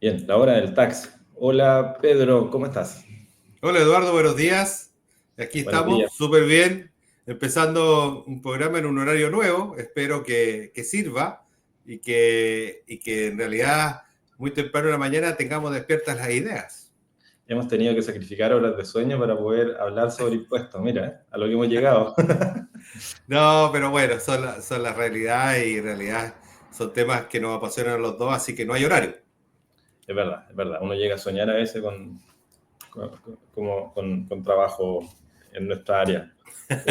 Bien, la hora del tax. Hola Pedro, ¿cómo estás? Hola Eduardo, buenos días. Aquí Buenos días. estamos, súper bien, empezando un programa en un horario nuevo. Espero que sirva y que en realidad muy temprano en la mañana tengamos despiertas las ideas. Hemos tenido que sacrificar horas de sueño para poder hablar sobre impuestos. Mira, a lo que hemos llegado. No, pero bueno, son las realidades y en realidad son temas que nos apasionan a los dos, así que no hay horario. Es verdad, es verdad. Uno llega a soñar a veces con trabajo en nuestra área.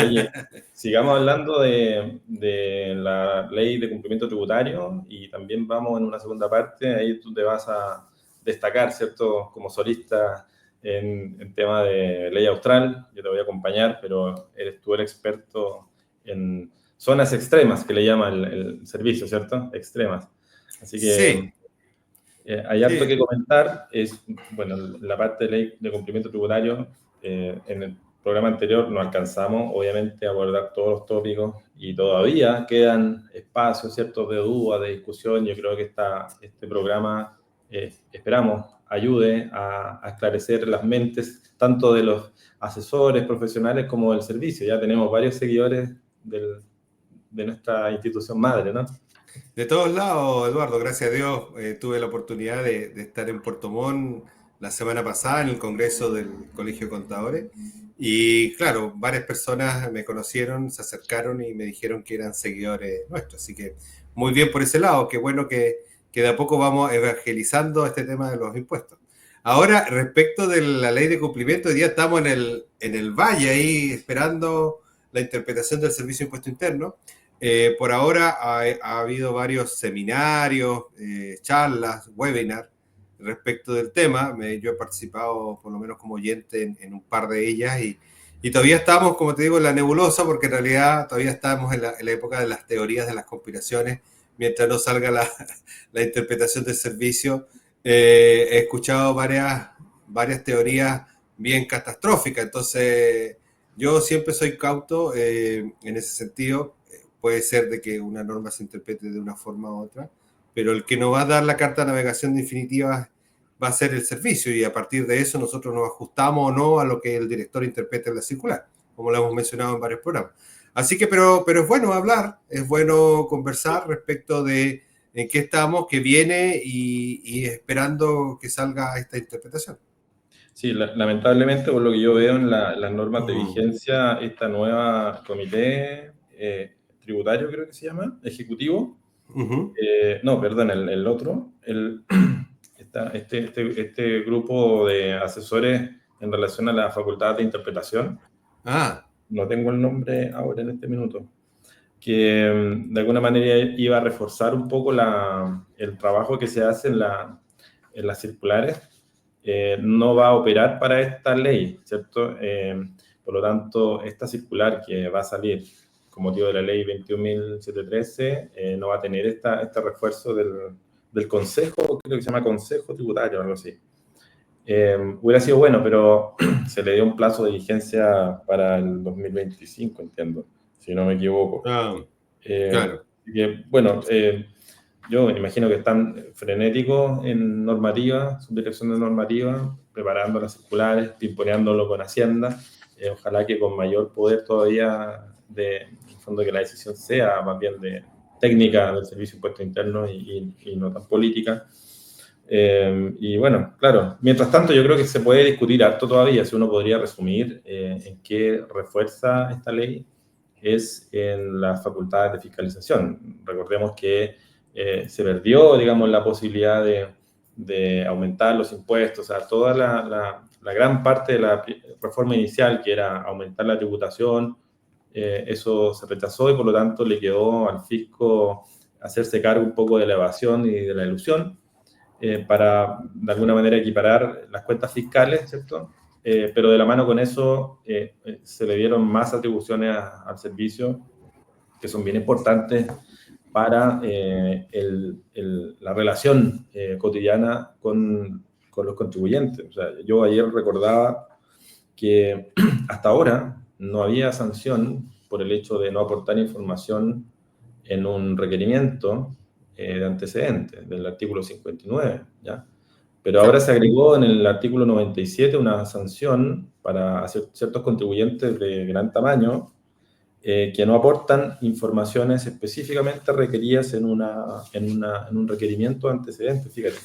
Oye, sigamos hablando de la ley de cumplimiento tributario y también vamos en una segunda parte. Ahí tú te vas a destacar, ¿cierto? Como solista en tema de ley austral. Yo te voy a acompañar, pero eres tú el experto en zonas extremas, que le llama el servicio, ¿cierto? Extremas. Así que Sí, hay harto sí, que comentar. Bueno, la parte de ley de cumplimiento tributario, en el programa anterior no alcanzamos, obviamente, a abordar todos los tópicos y todavía quedan espacios, ¿cierto?, de duda, de discusión. Yo creo que este programa, esperamos, ayude a esclarecer las mentes tanto de los asesores profesionales como del servicio. Ya tenemos varios seguidores de nuestra institución madre, ¿no? de todos lados, Eduardo, gracias a Dios, tuve la oportunidad de estar en Puerto Montt la semana pasada en el Congreso del Colegio de Contadores. Y claro, varias personas me conocieron, se acercaron y me dijeron que eran seguidores nuestros. Así que muy bien por ese lado, qué bueno que de a poco vamos evangelizando este tema de los impuestos. Ahora, respecto de la ley de cumplimiento, hoy día estamos en el valle ahí esperando la interpretación del Servicio de Impuesto Interno. Por ahora ha habido varios seminarios, charlas, webinars respecto del tema. Yo he participado por lo menos como oyente en un par de ellas y todavía estamos, como te digo, en la nebulosa porque en realidad todavía estamos en la época de las teorías de las conspiraciones mientras no salga la interpretación del servicio. He escuchado varias teorías bien catastróficas, entonces yo siempre soy cauto en ese sentido. Puede ser de que una norma se interprete de una forma u otra, pero el que nos va a dar la carta de navegación definitiva va a ser el servicio y a partir de eso nosotros nos ajustamos o no a lo que el director interprete en la circular, como lo hemos mencionado en varios programas. Así que, pero es bueno hablar, es bueno conversar respecto de en qué estamos, qué viene y esperando que salga esta interpretación. Sí, lamentablemente, por lo que yo veo en las normas de Mm. vigencia, esta nueva comité tributario, creo que se llama, ejecutivo, Uh -huh. no, perdón, el otro, este grupo de asesores en relación a la facultad de interpretación, Ah, no tengo el nombre ahora en este minuto, que de alguna manera iba a reforzar un poco el trabajo que se hace en las circulares. No va a operar para esta ley, ¿cierto? Por lo tanto, esta circular que va a salir con motivo de la ley 21.713 no va a tener este refuerzo del Consejo, creo que se llama Consejo Tributario o algo así. Hubiera sido bueno, pero se le dio un plazo de vigencia para el 2025, entiendo, si no me equivoco. ah, Eh, claro. bueno, yo me imagino que están frenéticos en normativa, subdirección de normativa, preparando las circulares, pimponeándolo con Hacienda. Ojalá que con mayor poder todavía, en el fondo, que la decisión sea más bien de técnica del Servicio de Impuestos Internos y no tan política. Y bueno, claro, mientras tanto yo creo que se puede discutir harto todavía. Si uno podría resumir en qué refuerza esta ley, es en las facultades de fiscalización. Recordemos que se perdió, digamos, la posibilidad de aumentar los impuestos, o sea, toda la gran parte de la reforma inicial, que era aumentar la tributación, eso se rechazó y por lo tanto le quedó al fisco hacerse cargo un poco de la evasión y de la ilusión para de alguna manera equiparar las cuentas fiscales, ¿cierto? Pero de la mano con eso se le dieron más atribuciones al servicio que son bien importantes para la relación cotidiana con los contribuyentes. O sea, yo ayer recordaba que hasta ahora no había sanción por el hecho de no aportar información en un requerimiento de antecedentes del artículo 59, ¿ya? Pero ahora se agregó en el artículo 97 una sanción para ciertos contribuyentes de gran tamaño que no aportan informaciones específicamente requeridas en un requerimiento de antecedentes, fíjate.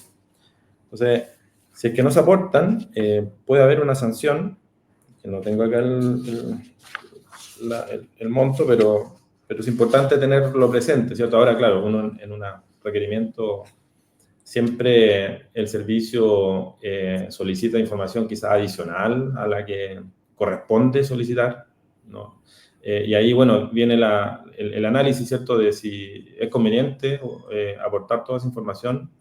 Entonces, si es que no se aportan, puede haber una sanción, que no tengo acá el monto, pero es importante tenerlo presente, ¿cierto? Ahora, claro, uno en un requerimiento, siempre el servicio solicita información quizás adicional a la que corresponde solicitar, ¿no? Y ahí, bueno, viene el análisis, ¿cierto?, de si es conveniente aportar toda esa información.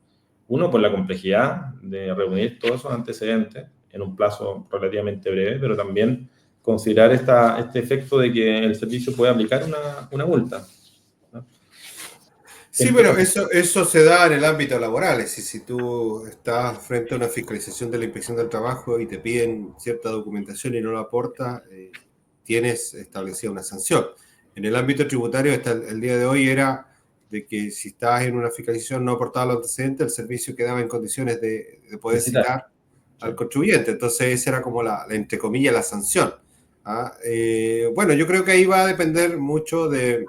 Uno, por la complejidad de reunir todos esos antecedentes en un plazo relativamente breve, pero también considerar este efecto de que el servicio puede aplicar una multa, ¿no? Sí, bueno, eso se da en el ámbito laboral. Es decir, si tú estás frente a una fiscalización de la inspección del trabajo y te piden cierta documentación y no la aportas, tienes establecida una sanción. En el ámbito tributario, hasta el día de hoy era de que si estás en una fiscalización no aportaba los antecedentes, el servicio quedaba en condiciones de poder citar Sí. al contribuyente. Entonces, esa era como entre comillas, la sanción. Bueno, yo creo que ahí va a depender mucho de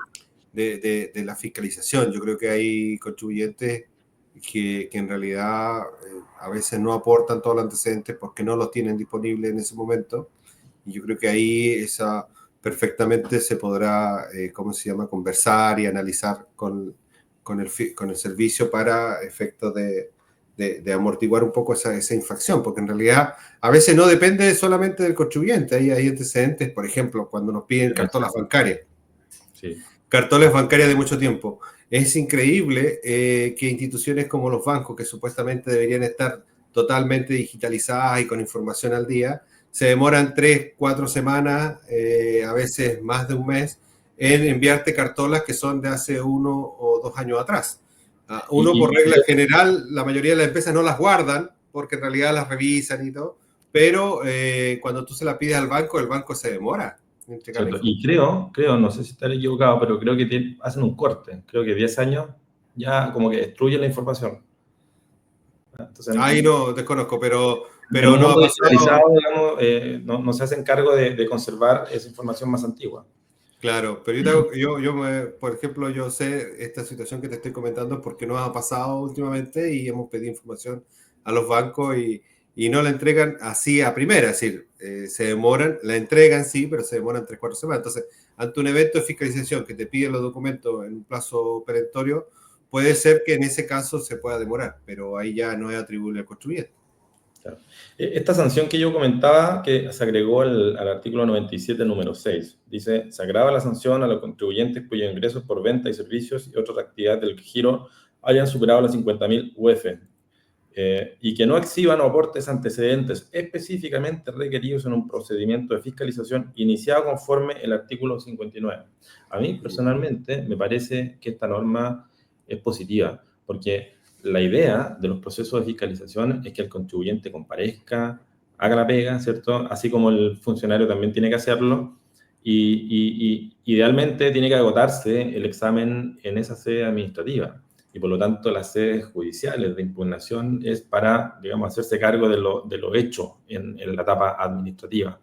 la fiscalización. Yo creo que hay contribuyentes que en realidad a veces no aportan todos los antecedentes porque no los tienen disponibles en ese momento. Y yo creo que ahí esa perfectamente se podrá, ¿cómo se llama?, conversar y analizar con el servicio para efectos de amortiguar un poco esa infracción, porque en realidad a veces no depende solamente del contribuyente. Hay antecedentes, por ejemplo, cuando nos piden cartolas bancarias. Sí. Cartolas bancarias de mucho tiempo. Es increíble que instituciones como los bancos, que supuestamente deberían estar totalmente digitalizadas y con información al día, se demoran 3, 4 semanas, a veces más de un mes, en enviarte cartolas que son de hace 1 o 2 años atrás. Uno, por regla general, la mayoría de las empresas no las guardan, porque en realidad las revisan y todo, pero cuando tú se la pides al banco, el banco se demora. Y creo, no sé si estaré equivocado, pero creo que hacen un corte. Creo que 10 años ya como que destruyen la información. Entonces, ahí no desconozco, pero en un no ha mundo pasado. digitalizado, digamos, no se hacen cargo de conservar esa información más antigua. Claro, pero por ejemplo, yo sé esta situación que te estoy comentando porque nos ha pasado últimamente y hemos pedido información a los bancos y no la entregan así a primera, es decir, se demoran, la entregan sí, pero se demoran 3, 4 semanas. Entonces, ante un evento de fiscalización que te piden los documentos en un plazo perentorio, puede ser que en ese caso se pueda demorar, pero ahí ya no es atribuible al contribuyente. Claro. Esta sanción que yo comentaba, que se agregó al artículo 97, número 6, dice, se agrava la sanción a los contribuyentes cuyos ingresos por venta y servicios y otras actividades del giro hayan superado las 50.000 UF y que no exhiban o aportes antecedentes específicamente requeridos en un procedimiento de fiscalización iniciado conforme el artículo 59. A mí, personalmente, me parece que esta norma es positiva, porque la idea de los procesos de fiscalización es que el contribuyente comparezca, haga la pega, ¿cierto? Así como el funcionario también tiene que hacerlo, y idealmente tiene que agotarse el examen en esa sede administrativa. Y por lo tanto las sedes judiciales de impugnación es para, digamos, hacerse cargo de lo hecho en la etapa administrativa.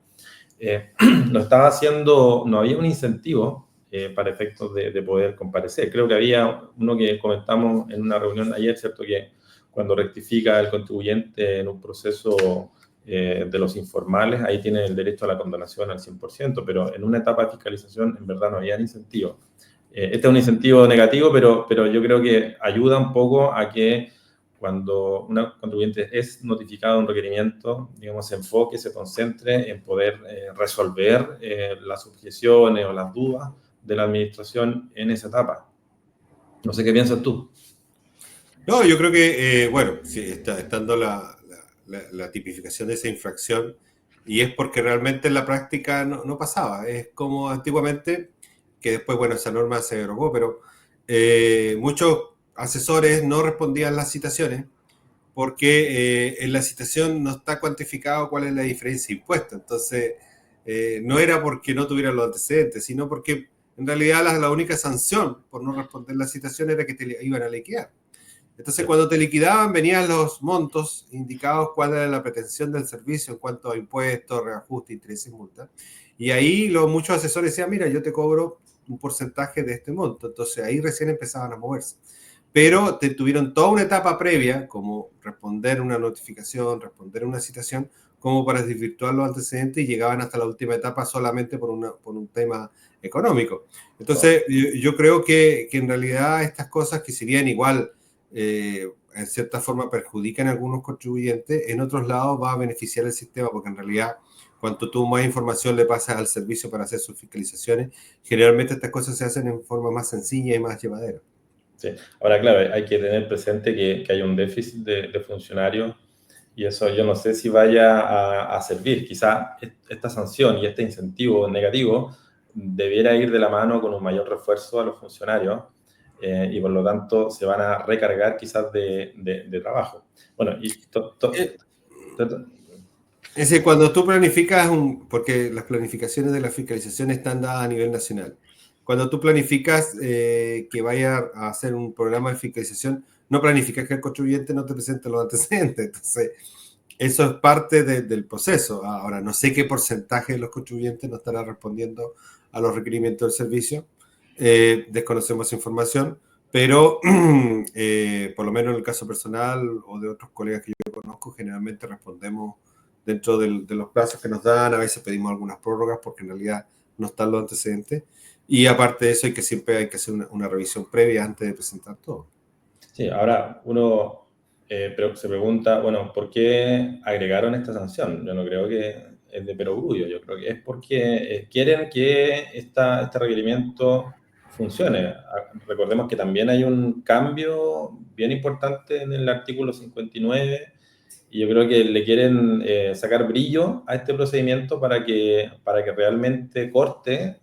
Lo estaba haciendo, no había un incentivo para efectos de poder comparecer. Creo que había uno que comentamos en una reunión ayer, ¿cierto? Que cuando rectifica el contribuyente en un proceso de los informales, ahí tiene el derecho a la condonación al 100%, pero en una etapa de fiscalización en verdad no había incentivo. Este es un incentivo negativo, pero yo creo que ayuda un poco a que cuando un contribuyente es notificado de un requerimiento, digamos, se enfoque, se concentre en poder resolver las objeciones o las dudas de la administración en esa etapa. No sé qué piensas tú. No, yo creo que, bueno, sí, estando la tipificación de esa infracción, y es porque realmente en la práctica no pasaba. Es como antiguamente, que después, bueno, esa norma se derogó, pero muchos asesores no respondían las citaciones porque en la citación no está cuantificado cuál es la diferencia de impuestos. Entonces, no era porque no tuvieran los antecedentes, sino porque en realidad la única sanción por no responder la citación era que te iban a liquidar. Entonces, cuando te liquidaban, venían los montos indicados cuál era la pretensión del servicio en cuanto a impuestos, reajuste, intereses y multas. Y ahí muchos asesores decían, mira, yo te cobro un porcentaje de este monto. Entonces, ahí recién empezaban a moverse. Pero tuvieron toda una etapa previa, como responder una notificación, responder una citación, como para desvirtuar los antecedentes y llegaban hasta la última etapa solamente por un tema económico. Entonces, yo creo que en realidad estas cosas que serían igual en cierta forma perjudican a algunos contribuyentes, en otros lados va a beneficiar el sistema, porque en realidad cuanto tú más información le pasas al servicio para hacer sus fiscalizaciones, generalmente estas cosas se hacen en forma más sencilla y más llevadera. Sí. Ahora, claro, hay que tener presente que hay un déficit de funcionarios y eso yo no sé si vaya a servir. Quizá esta sanción y este incentivo negativo debiera ir de la mano con un mayor refuerzo a los funcionarios y por lo tanto se van a recargar quizás de trabajo. Bueno, y es decir, cuando tú planificas, porque las planificaciones de la fiscalización están dadas a nivel nacional, cuando tú planificas que vaya a hacer un programa de fiscalización, no planificas que el contribuyente no te presente los antecedentes. Entonces, eso es parte del proceso. Ahora, no sé qué porcentaje de los contribuyentes no estará respondiendo a los requerimientos del servicio. Desconocemos esa información, pero por lo menos en el caso personal o de otros colegas que yo conozco, generalmente respondemos dentro de los plazos que nos dan. A veces pedimos algunas prórrogas porque en realidad no están los antecedentes. Y aparte de eso, siempre hay que hacer una revisión previa antes de presentar todo. Sí, ahora uno se pregunta, bueno, ¿por qué agregaron esta sanción? Yo no creo que es de perogrullo, yo creo que es porque quieren que este requerimiento funcione. Recordemos que también hay un cambio bien importante en el artículo 59 y yo creo que le quieren sacar brillo a este procedimiento para que realmente corte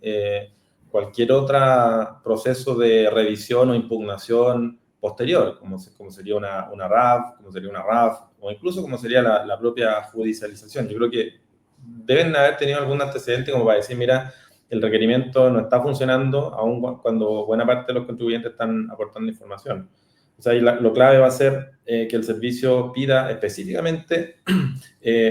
cualquier otro proceso de revisión o impugnación posterior, como sería una RAF, como sería una RAF, o incluso como sería la propia judicialización. Yo creo que deben haber tenido algún antecedente como para decir, mira, el requerimiento no está funcionando, aun cuando buena parte de los contribuyentes están aportando información. O sea, lo clave va a ser que el servicio pida específicamente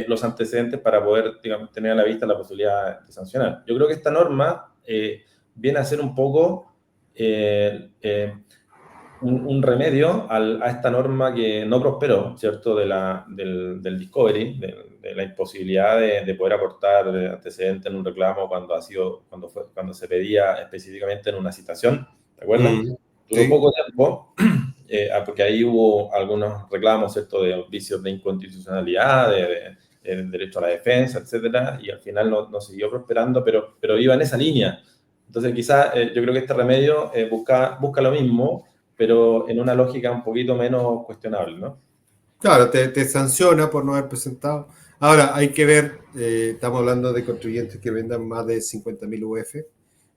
los antecedentes para poder, digamos, tener a la vista la posibilidad de sancionar. Yo creo que esta norma viene a ser un poco un remedio a esta norma que no prosperó, ¿cierto? Del discovery, de la imposibilidad de poder aportar antecedentes en un reclamo cuando se pedía específicamente en una citación, ¿te acuerdas? Duró poco tiempo, porque ahí hubo algunos reclamos, ¿cierto? De vicios de inconstitucionalidad, de derecho a la defensa, etcétera, y al final no siguió prosperando, pero iba en esa línea. Entonces, quizás yo creo que este remedio busca lo mismo, pero en una lógica un poquito menos cuestionable, ¿no? Claro, te sanciona por no haber presentado. Ahora, hay que ver, estamos hablando de contribuyentes que vendan más de 50.000 UF, es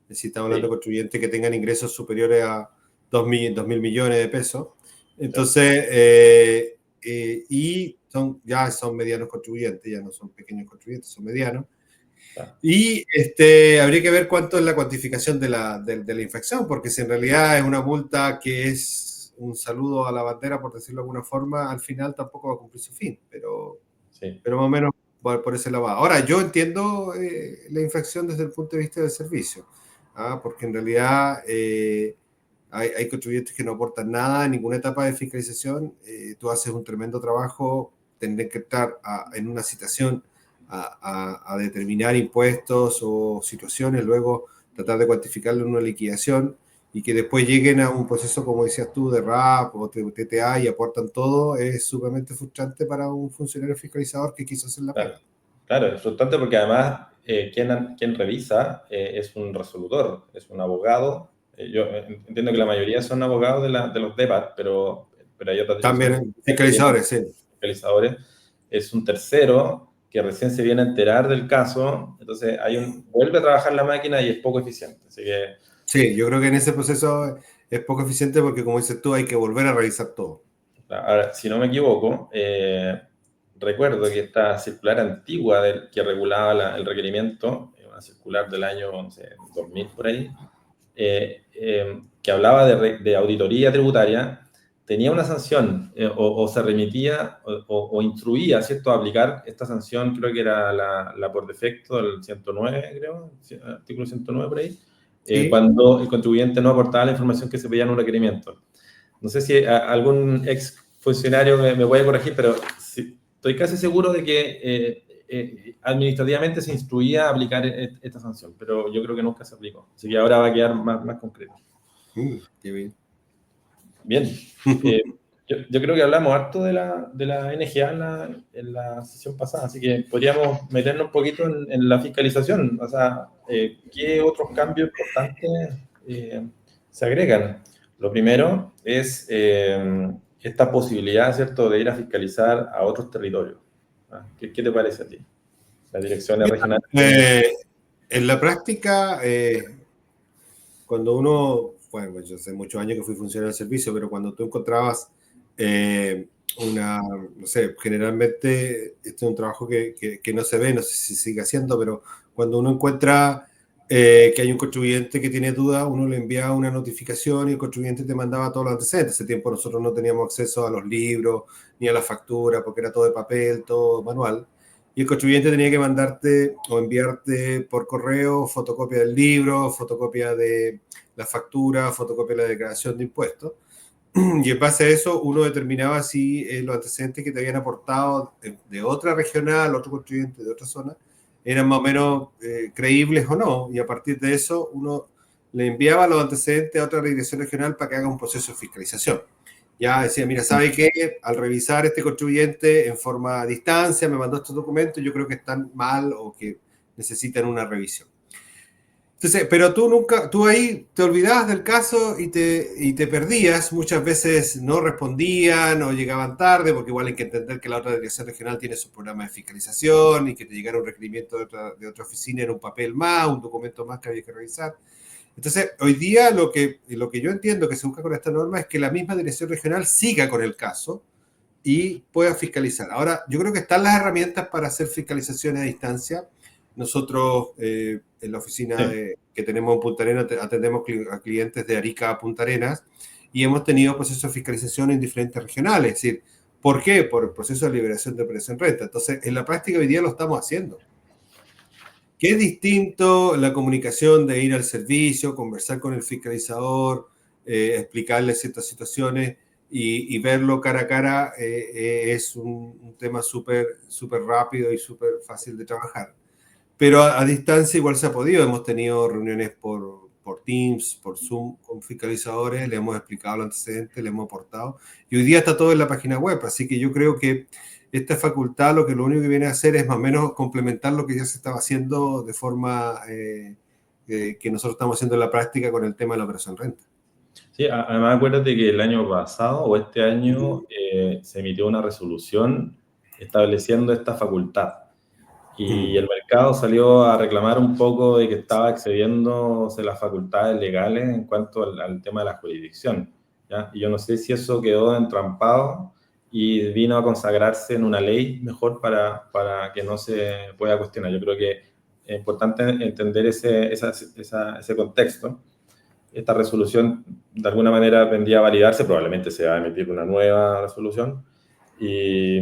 decir, estamos hablando de contribuyentes que tengan ingresos superiores a 2.000 millones de pesos. Entonces, y ya son medianos contribuyentes, ya no son pequeños contribuyentes, son medianos. Y habría que ver cuánto es la cuantificación de la infracción, porque si en realidad es una multa que es un saludo a la bandera, por decirlo de alguna forma, al final tampoco va a cumplir su fin, pero más o menos por ese lado va. Ahora, yo entiendo la infracción desde el punto de vista del servicio, porque en realidad hay contribuyentes que no aportan nada en ninguna etapa de fiscalización. Tú haces un tremendo trabajo, tendrás que estar en una citación a determinar impuestos o situaciones, luego tratar de cuantificarlo en una liquidación y que después lleguen a un proceso, como decías tú, de RAP o TTA y aportan todo, es sumamente frustrante para un funcionario fiscalizador que quiso hacer la pega. Claro, es frustrante porque además quien revisa es un resolutor, es un abogado. Yo entiendo que la mayoría son abogados de los DEPAT, pero hay otras también fiscalizadores, sí. Fiscalizadores. Es un tercero que recién se viene a enterar del caso, entonces vuelve a trabajar la máquina y es poco eficiente. Así que, sí, yo creo que en ese proceso es poco eficiente porque, como dices tú, hay que volver a revisar todo. Ahora, si no me equivoco, recuerdo que esta circular antigua que regulaba el requerimiento, una circular del año 2000 por ahí, que hablaba de auditoría tributaria, tenía una sanción o se remitía o instruía, ¿cierto?, a aplicar esta sanción, creo que era la por defecto del 109, creo, artículo 109 por ahí, Sí. cuando el contribuyente no aportaba la información que se pedía en un requerimiento. No sé si algún ex funcionario me puede corregir, pero sí, estoy casi seguro de que administrativamente se instruía a aplicar esta sanción, pero yo creo que nunca se aplicó. Así que ahora va a quedar más concreto. Qué bien. Bien. Yo creo que hablamos harto de la NGA en la sesión pasada, así que podríamos meternos un poquito en la fiscalización. O sea, ¿qué otros cambios importantes se agregan? Lo primero es esta posibilidad, ¿cierto?, de ir a fiscalizar a otros territorios. ¿Qué te parece a ti? Las direcciones regionales. En la práctica, cuando uno, bueno, pues yo hace muchos años que fui funcionario del servicio, pero cuando tú encontrabas no sé, generalmente este es un trabajo que no se ve, no sé si sigue haciendo, pero cuando uno encuentra que hay un contribuyente que tiene duda, uno le enviaba una notificación y el contribuyente te mandaba todos los antecedentes. Ese tiempo nosotros no teníamos acceso a los libros ni a la factura porque era todo de papel, todo manual. Y el contribuyente tenía que mandarte o enviarte por correo fotocopia del libro, fotocopia de la factura, fotocopia de la declaración de impuestos. Y en base a eso uno determinaba si los antecedentes que te habían aportado de otra regional, otro contribuyente de otra zona, eran más o menos creíbles o no. Y a partir de eso uno le enviaba los antecedentes a otra dirección regional para que haga un proceso de fiscalización. Ya decía, mira, ¿sabe qué? Al revisar este contribuyente en forma a distancia, me mandó estos documentos, yo creo que están mal o que necesitan una revisión. Entonces, pero tú ahí te olvidabas del caso y te perdías. Muchas veces no respondían o llegaban tarde, porque igual hay que entender que la otra dirección regional tiene su programa de fiscalización y que te llegara un requerimiento de otra oficina era un papel más, un documento más que había que revisar. Entonces, hoy día lo que yo entiendo que se busca con esta norma es que la misma dirección regional siga con el caso y pueda fiscalizar. Ahora, yo creo que están las herramientas para hacer fiscalizaciones a distancia. Nosotros en la oficina que tenemos en Punta Arenas atendemos a clientes de Arica a Punta Arenas y hemos tenido procesos de fiscalización en diferentes regionales. Es decir, ¿por qué? Por el proceso de liberación de operación renta. Entonces, en la práctica hoy día lo estamos haciendo. ¿Qué es distinto la comunicación de ir al servicio, conversar con el fiscalizador, explicarle ciertas situaciones y verlo cara a cara? Es un tema súper rápido y súper fácil de trabajar. Pero a distancia igual se ha podido. Hemos tenido reuniones por Teams, por Zoom con fiscalizadores, le hemos explicado los antecedentes, le hemos aportado. Y hoy día está todo en la página web, así que yo creo que esta facultad lo único que viene a hacer es más o menos complementar lo que ya se estaba haciendo de forma que nosotros estamos haciendo en la práctica con el tema de la operación renta. Sí, además acuérdate que el año pasado o este año se emitió una resolución estableciendo esta facultad y el mercado salió a reclamar un poco de que estaba excediéndose las facultades legales en cuanto al tema de la jurisdicción, ¿ya? Y yo no sé si eso quedó entrampado y vino a consagrarse en una ley mejor para que no se pueda cuestionar. Yo creo que es importante entender ese contexto. Esta resolución de alguna manera tendría a validarse, probablemente se va a emitir una nueva resolución y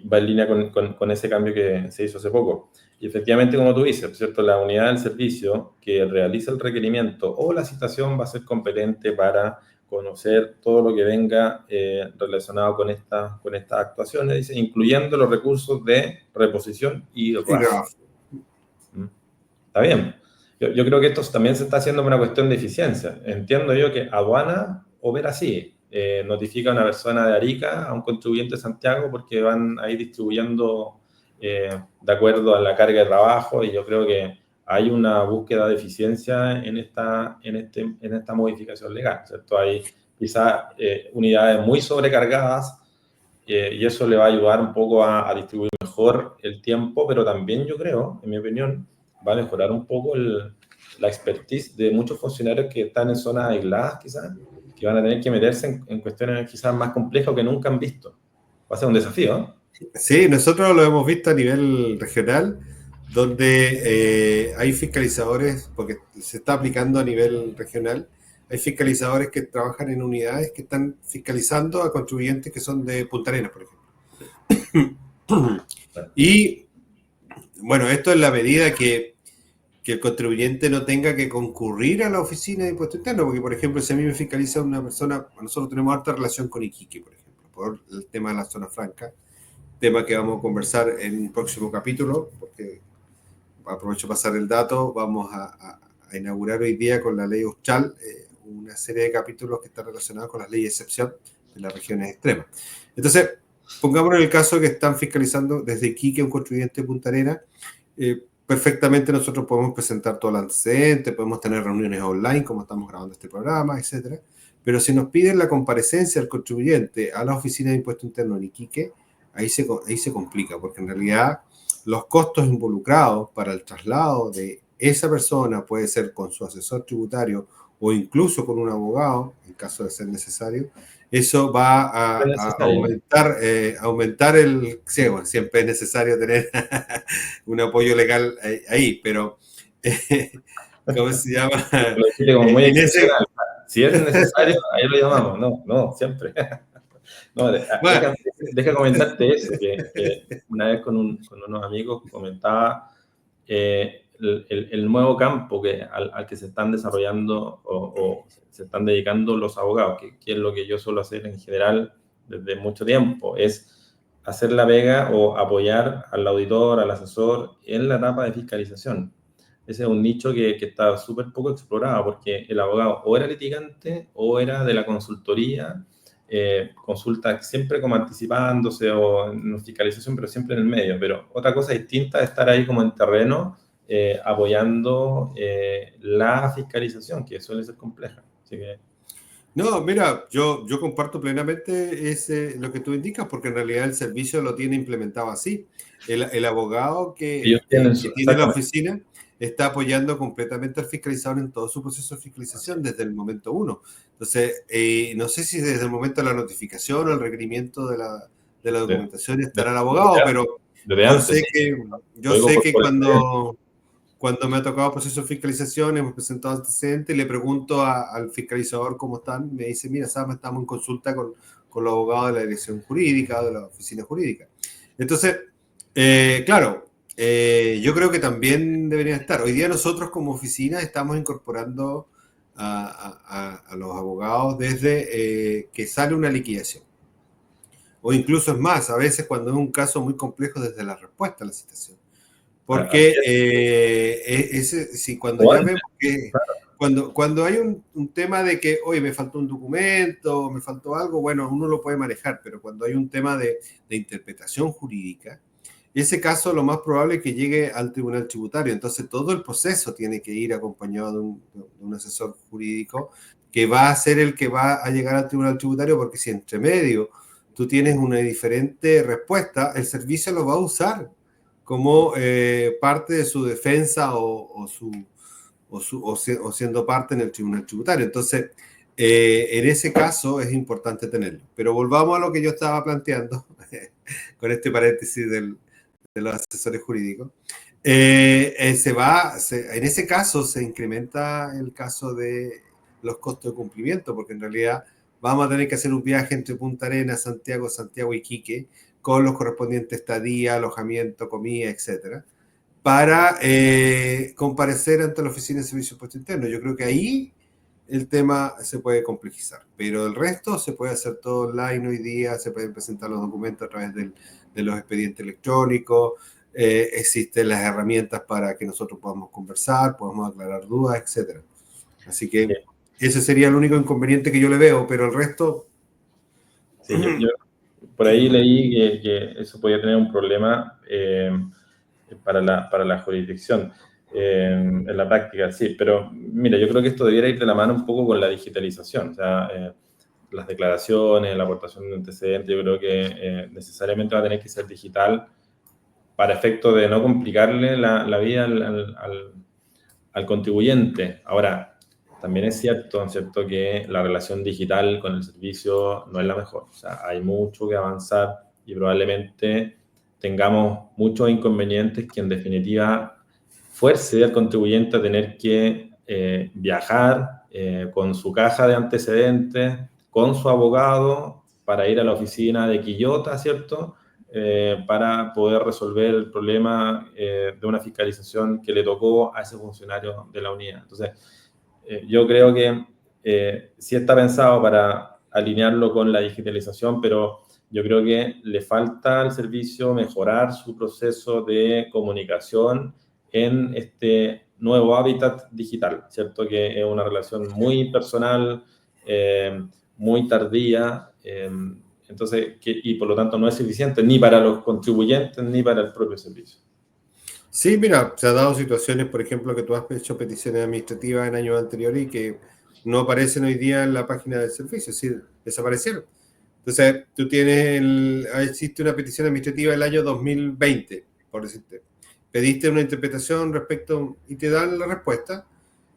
va en línea con ese cambio que se hizo hace poco. Y efectivamente, como tú dices, ¿cierto?, la unidad del servicio que realiza el requerimiento o la citación va a ser competente para conocer todo lo que venga relacionado con estas actuaciones, dice, incluyendo los recursos de reposición y RAF. Está bien. Yo creo que esto también se está haciendo por una cuestión de eficiencia. Entiendo yo que aduana opera así. Notifica a una persona de Arica a un contribuyente de Santiago porque van a ir distribuyendo de acuerdo a la carga de trabajo y yo creo que hay una búsqueda de eficiencia en esta modificación legal, ¿cierto? Hay quizás unidades muy sobrecargadas y eso le va a ayudar un poco a distribuir mejor el tiempo, pero también yo creo, en mi opinión, va a mejorar un poco la expertise de muchos funcionarios que están en zonas aisladas, quizás, que van a tener que meterse en cuestiones quizás más complejas que nunca han visto. Va a ser un desafío, ¿no? Sí, nosotros lo hemos visto a nivel regional, donde hay fiscalizadores, porque se está aplicando a nivel regional, hay fiscalizadores que trabajan en unidades que están fiscalizando a contribuyentes que son de Punta Arenas, por ejemplo. Y bueno, esto es la medida que el contribuyente no tenga que concurrir a la oficina de impuesto interno, porque por ejemplo, si a mí me fiscaliza una persona, nosotros tenemos harta relación con Iquique, por ejemplo, por el tema de la zona franca, tema que vamos a conversar en un próximo capítulo, porque aprovecho para pasar el dato, vamos a inaugurar hoy día con la ley Austral una serie de capítulos que están relacionados con las leyes de excepción de las regiones extremas. Entonces, pongámonos en el caso que están fiscalizando desde Iquique un contribuyente de Punta Arenas, perfectamente nosotros podemos presentar todo el antecedente, podemos tener reuniones online como estamos grabando este programa, etcétera. Pero si nos piden la comparecencia del contribuyente a la oficina de impuesto interno en Iquique, ahí se complica, porque en realidad los costos involucrados para el traslado de esa persona puede ser con su asesor tributario o incluso con un abogado, en caso de ser necesario. Eso va a aumentar el... Sí, bueno, siempre es necesario tener un apoyo legal ahí, pero ¿cómo se llama? Como muy excepcional. Si es necesario, ahí lo llamamos. No, siempre. No, bueno, deja comentarte eso, que una vez con unos amigos comentaba el nuevo campo al que se están desarrollando o se están dedicando los abogados, que es lo que yo suelo hacer en general desde mucho tiempo, es hacer la vega o apoyar al auditor, al asesor en la etapa de fiscalización. Ese es un nicho que está súper poco explorado, porque el abogado o era litigante o era de la consultoría, consulta siempre como anticipándose o en fiscalización, pero siempre en el medio. Pero otra cosa distinta es estar ahí como en terreno, apoyando la fiscalización, que suele ser compleja. Así que... No, mira, yo comparto plenamente lo que tú indicas, porque en realidad el servicio lo tiene implementado así. El abogado Ellos tienen que tiene la oficina está apoyando completamente al fiscalizador en todo su proceso de fiscalización desde el momento uno. Entonces, no sé si desde el momento de la notificación o el requerimiento de la documentación estará el abogado, pero yo sé que cuando me ha tocado proceso de fiscalización, hemos presentado antecedentes, le pregunto al fiscalizador cómo están, me dice, mira, Sam, estamos en consulta con los abogados de la dirección jurídica, de la oficina jurídica. Entonces, claro, yo creo que también deberían estar. Hoy día nosotros como oficina estamos incorporando a los abogados desde que sale una liquidación. O incluso es más, a veces cuando es un caso muy complejo desde la respuesta a la citación. Porque cuando ya vemos que cuando hay un tema de que, oye, me faltó un documento, me faltó algo, bueno, uno lo puede manejar, pero cuando hay un tema de interpretación jurídica, ese caso lo más probable es que llegue al tribunal tributario. Entonces todo el proceso tiene que ir acompañado de un asesor jurídico que va a ser el que va a llegar al tribunal tributario, porque si entre medio tú tienes una diferente respuesta, el servicio lo va a usar como parte de su defensa o siendo parte en el tribunal tributario. Entonces, en ese caso es importante tenerlo. Pero volvamos a lo que yo estaba planteando, con este paréntesis de los asesores jurídicos. En ese caso se incrementa el caso de los costos de cumplimiento, porque en realidad vamos a tener que hacer un viaje entre Punta Arenas, Santiago, Santiago y Iquique, con los correspondientes estadía, alojamiento, comida, etcétera, para comparecer ante la Oficina de Servicios de Impuesto Interno. Yo creo que ahí el tema se puede complejizar, pero el resto se puede hacer todo online hoy día, se pueden presentar los documentos a través de los expedientes electrónicos, existen las herramientas para que nosotros podamos conversar, podamos aclarar dudas, etcétera. Así que ese sería el único inconveniente que yo le veo, pero el resto... Sí, yo por ahí leí que eso podía tener un problema para la jurisdicción en la práctica, sí, pero mira, yo creo que esto debiera ir de la mano un poco con la digitalización, o sea, las declaraciones, la aportación de antecedentes, yo creo que necesariamente va a tener que ser digital para efecto de no complicarle la vida al contribuyente. Ahora, también es cierto, que la relación digital con el servicio no es la mejor. O sea, hay mucho que avanzar y probablemente tengamos muchos inconvenientes que en definitiva fuerce al contribuyente a tener que viajar con su caja de antecedentes, con su abogado, para ir a la oficina de Quillota, ¿cierto? Para poder resolver el problema de una fiscalización que le tocó a ese funcionario de la unidad. Entonces, yo creo que sí está pensado para alinearlo con la digitalización, pero yo creo que le falta al servicio mejorar su proceso de comunicación en este nuevo hábitat digital, ¿cierto? Que es una relación muy personal, muy tardía, entonces, y por lo tanto no es eficiente ni para los contribuyentes ni para el propio servicio. Sí, mira, se han dado situaciones, por ejemplo, que tú has hecho peticiones administrativas en años anteriores y que no aparecen hoy día en la página del servicio, es decir, desaparecieron. Entonces, existe una petición administrativa del año 2020, por decirte. Pediste una interpretación respecto y te dan la respuesta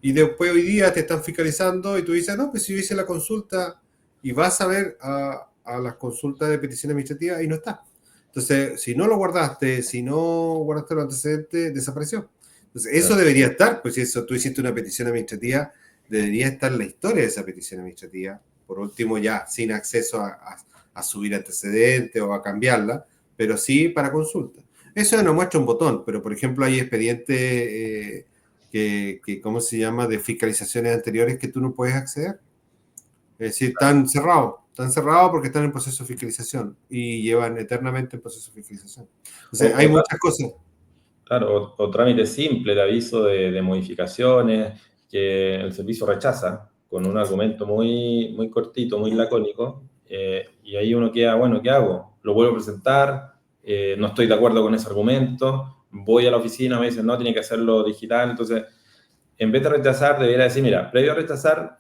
y después hoy día te están fiscalizando y tú dices, no, pues si yo hice la consulta y vas a ver a las consultas de petición administrativa y no está. Entonces, si no lo guardaste, si no guardaste los antecedentes, desapareció. Entonces, eso debería estar, pues si eso tú hiciste una petición administrativa, debería estar la historia de esa petición administrativa. Por último, ya sin acceso a subir antecedentes o a cambiarla, pero sí para consulta. Eso nos muestra un botón, pero por ejemplo hay expedientes ¿cómo se llama?, de fiscalizaciones anteriores que tú no puedes acceder. Es decir, están cerrados porque están en proceso de fiscalización y llevan eternamente en proceso de fiscalización. Entonces, hay muchas cosas. Claro, o trámite simple de aviso de modificaciones que el servicio rechaza con un argumento muy, muy cortito, muy lacónico, y ahí uno queda, bueno, ¿qué hago? ¿Lo vuelvo a presentar? No estoy de acuerdo con ese argumento, voy a la oficina, me dicen, no, tiene que hacerlo digital, entonces, en vez de rechazar, debería decir, mira, previo a rechazar,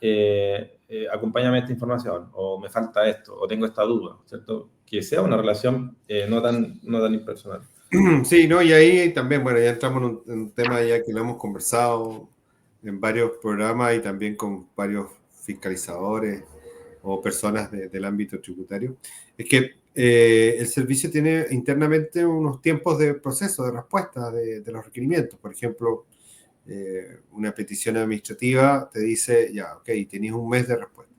acompáñame esta información, o me falta esto, o tengo esta duda, ¿cierto? Que sea una relación no tan impersonal. Sí, ¿no? Y ahí también, bueno, ya entramos en un tema ya que lo hemos conversado en varios programas y también con varios fiscalizadores o personas del ámbito tributario, es que el servicio tiene internamente unos tiempos de proceso, de respuesta de los requerimientos. Por ejemplo, una petición administrativa te dice, ya, ok, tenéis un mes de respuesta.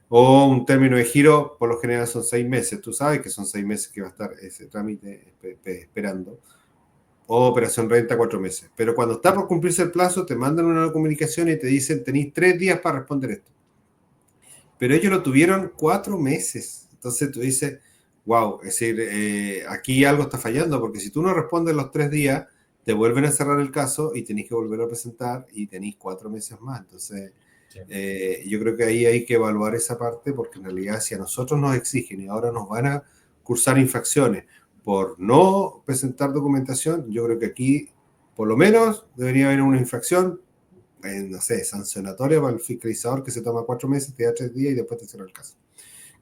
O un término de giro, por lo general son 6 meses. Tú sabes que son 6 meses que va a estar ese trámite esperando. O operación renta 4 meses. Pero cuando está por cumplirse el plazo, te mandan una comunicación y te dicen, tenéis 3 días para responder esto. Pero ellos lo tuvieron 4 meses. Entonces tú dices, wow, es decir, aquí algo está fallando, porque si tú no respondes los 3 días, te vuelven a cerrar el caso y tenéis que volver a presentar y tenéis 4 meses más. Entonces, sí. Yo creo que ahí hay que evaluar esa parte, porque en realidad si a nosotros nos exigen y ahora nos van a cursar infracciones por no presentar documentación, yo creo que aquí por lo menos debería haber una infracción, no sé, sancionatoria para el fiscalizador que se toma 4 meses, te da 3 días y después te cierra el caso.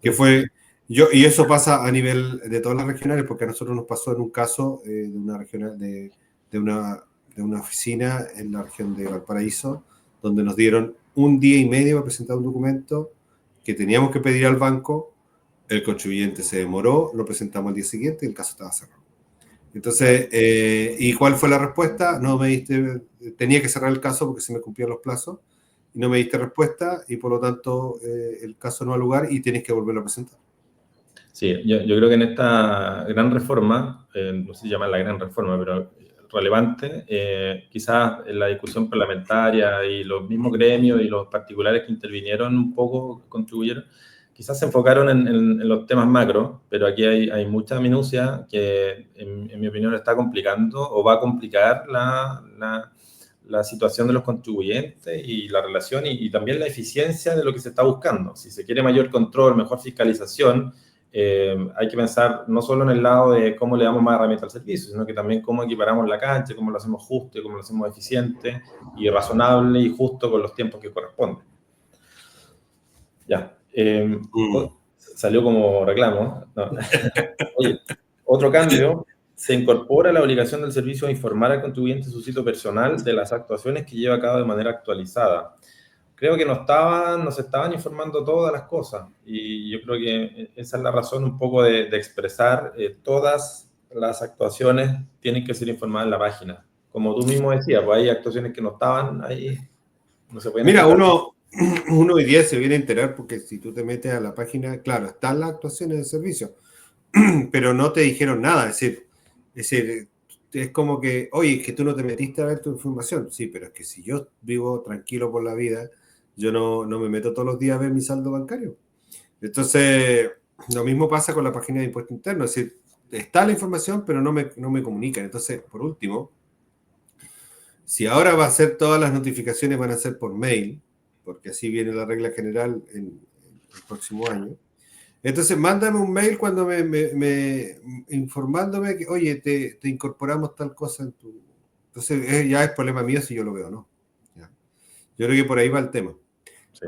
Que fue, y eso pasa a nivel de todas las regionales, porque a nosotros nos pasó en un caso de una regional, de una oficina en la región de Valparaíso, donde nos dieron 1 día y medio para presentar un documento que teníamos que pedir al banco, el contribuyente se demoró, lo presentamos al día siguiente y el caso estaba cerrado. Entonces, ¿y cuál fue la respuesta? No me diste, tenía que cerrar el caso porque se me cumplían los plazos, y no me diste respuesta, y por lo tanto el caso no ha lugar y tienes que volverlo a presentar. Sí, yo creo que en esta gran reforma, no sé si llama la gran reforma, pero relevante, quizás en la discusión parlamentaria y los mismos gremios y los particulares que intervinieron un poco, contribuyeron, quizás se enfocaron en los temas macro, pero aquí hay mucha minucia que, en mi opinión, está complicando o va a complicar la situación de los contribuyentes y la relación y también la eficiencia de lo que se está buscando. Si se quiere mayor control, mejor fiscalización, hay que pensar no solo en el lado de cómo le damos más herramientas al servicio, sino que también cómo equiparamos la cancha, cómo lo hacemos justo y cómo lo hacemos eficiente y razonable y justo con los tiempos que corresponden. Ya. Salió como reclamo. No. Oye, otro cambio, se incorpora la obligación del servicio a informar al contribuyente su sitio personal de las actuaciones que lleva a cabo de manera actualizada. Creo que nos estaban informando todas las cosas y yo creo que esa es la razón un poco de expresar todas las actuaciones tienen que ser informadas en la página. Como tú mismo decías, pues hay actuaciones que no estaban ahí, no se pueden. Mira, uno hoy día se viene a enterar porque si tú te metes a la página, claro, están las actuaciones de servicio, pero no te dijeron nada. Es decir, es como que, oye, es que tú no te metiste a ver tu información. Sí, pero es que si yo vivo tranquilo por la vida, yo no me meto todos los días a ver mi saldo bancario. Entonces, lo mismo pasa con la página de impuesto interno. Es decir, está la información, pero no me comunican. Entonces, por último, si ahora va a ser todas las notificaciones van a ser por mail, porque así viene la regla general en el próximo año. Entonces, mándame un mail cuando informándome que, oye, te incorporamos tal cosa en tu... Entonces, ya es problema mío si yo lo veo o no. ¿Ya? Yo creo que por ahí va el tema. Sí,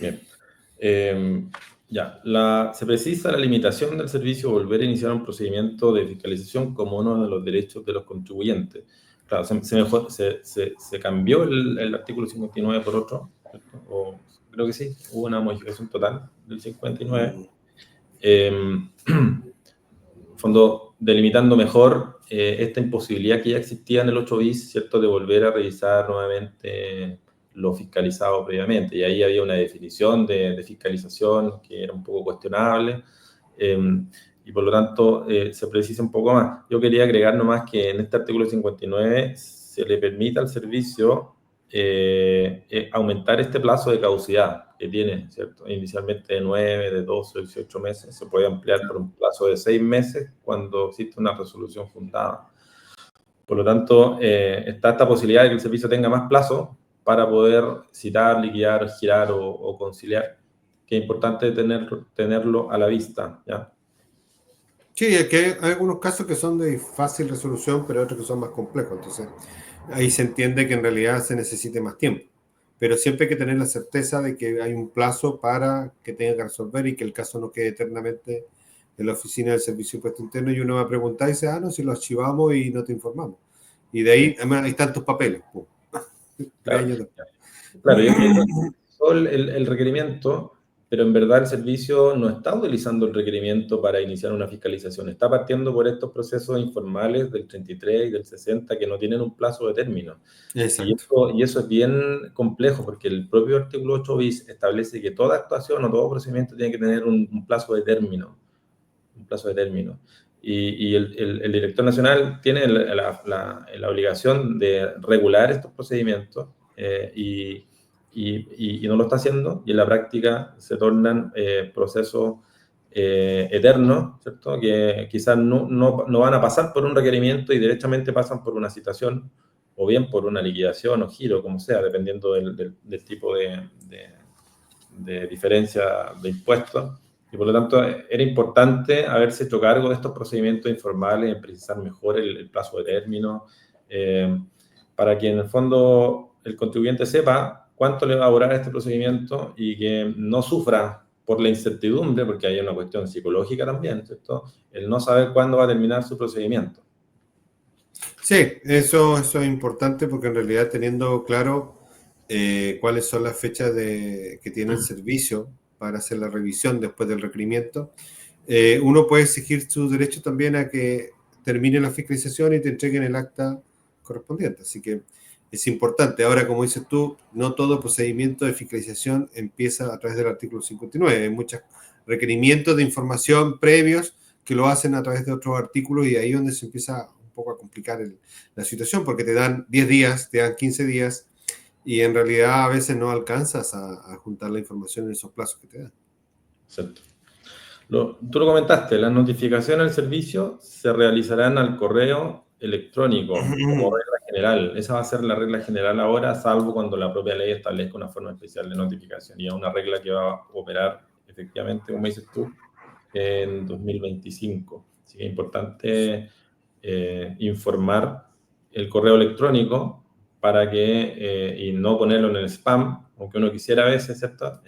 bien. Ya, se precisa la limitación del servicio volver a iniciar un procedimiento de fiscalización como uno de los derechos de los contribuyentes. Claro, se cambió el artículo 59 por otro, ¿cierto? O creo que sí, hubo una modificación total del 59. Fondo, delimitando mejor esta imposibilidad que ya existía en el 8 bis, ¿cierto?, de volver a revisar nuevamente lo fiscalizado previamente. Y ahí había una definición de fiscalización que era un poco cuestionable, y por lo tanto se precisa un poco más. Yo quería agregar nomás que en este artículo 59 se le permite al servicio aumentar este plazo de caducidad que tiene, ¿cierto? Inicialmente de 9, de 12, 18 meses, se puede ampliar por un plazo de 6 meses cuando existe una resolución fundada. Por lo tanto, está esta posibilidad de que el servicio tenga más plazo para poder citar, liquidar, girar o conciliar, que es importante tenerlo a la vista, ¿ya? Sí, es que hay algunos casos que son de fácil resolución, pero otros que son más complejos. Entonces, ahí se entiende que en realidad se necesite más tiempo. Pero siempre hay que tener la certeza de que hay un plazo para que tenga que resolver y que el caso no quede eternamente en la oficina del Servicio de Impuesto Interno y uno va a preguntar y dice, no, si lo archivamos y no te informamos. Y de ahí, además, hay tantos papeles. Pum. 3 años Claro, después. claro, yo creo que el requerimiento, pero en verdad el servicio no está utilizando el requerimiento para iniciar una fiscalización, está partiendo por estos procesos informales del 33 y del 60 que no tienen un plazo de término. Exacto. Y eso es bien complejo porque el propio artículo 8 bis establece que toda actuación o todo procedimiento tiene que tener un plazo de término, un plazo de término. Y el director nacional tiene la obligación de regular estos procedimientos, y no lo está haciendo, y en la práctica se tornan procesos eternos, ¿cierto? Que quizás no van a pasar por un requerimiento y derechamente pasan por una citación o bien por una liquidación o giro, como sea, dependiendo del tipo de diferencia de impuestos. Y por lo tanto, era importante haberse hecho cargo de estos procedimientos informales, en precisar mejor el plazo de término, para que en el fondo el contribuyente sepa cuánto le va a durar este procedimiento y que no sufra por la incertidumbre, porque hay una cuestión psicológica también, ¿cierto? El no saber cuándo va a terminar su procedimiento. Sí, eso es importante porque en realidad teniendo claro cuáles son las fechas que tiene el servicio para hacer la revisión después del requerimiento, uno puede exigir su derecho también a que termine la fiscalización y te entreguen el acta correspondiente. Así que es importante. Ahora, como dices tú, no todo procedimiento de fiscalización empieza a través del artículo 59. Hay muchos requerimientos de información previos que lo hacen a través de otros artículos y ahí es donde se empieza un poco a complicar la situación porque te dan 10 días, te dan 15 días y en realidad a veces no alcanzas a juntar la información en esos plazos que te dan. ¿Cierto? Tú lo comentaste, las notificaciones del servicio se realizarán al correo electrónico como regla general. Esa va a ser la regla general ahora, salvo cuando la propia ley establezca una forma especial de notificación. Y es una regla que va a operar efectivamente, como dices tú, en 2025. Así que es importante informar el correo electrónico para que, y no ponerlo en el spam, aunque uno quisiera a veces, ¿cierto?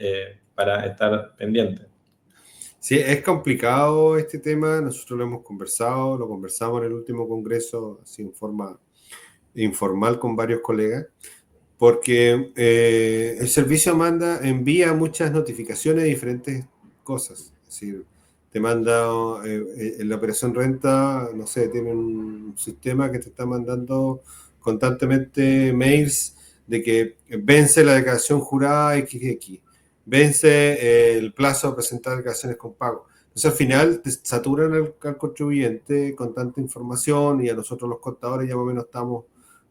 Para estar pendiente. Sí, es complicado este tema, nosotros lo hemos conversado, lo conversamos en el último congreso, así en forma informal con varios colegas, porque el servicio envía muchas notificaciones de diferentes cosas. Es decir, te manda en la operación renta, no sé, tiene un sistema que te está mandando constantemente mails de que vence la declaración jurada XX, vence el plazo de presentar declaraciones con pago. Entonces al final te saturan al contribuyente con tanta información y a nosotros los contadores ya más o menos estamos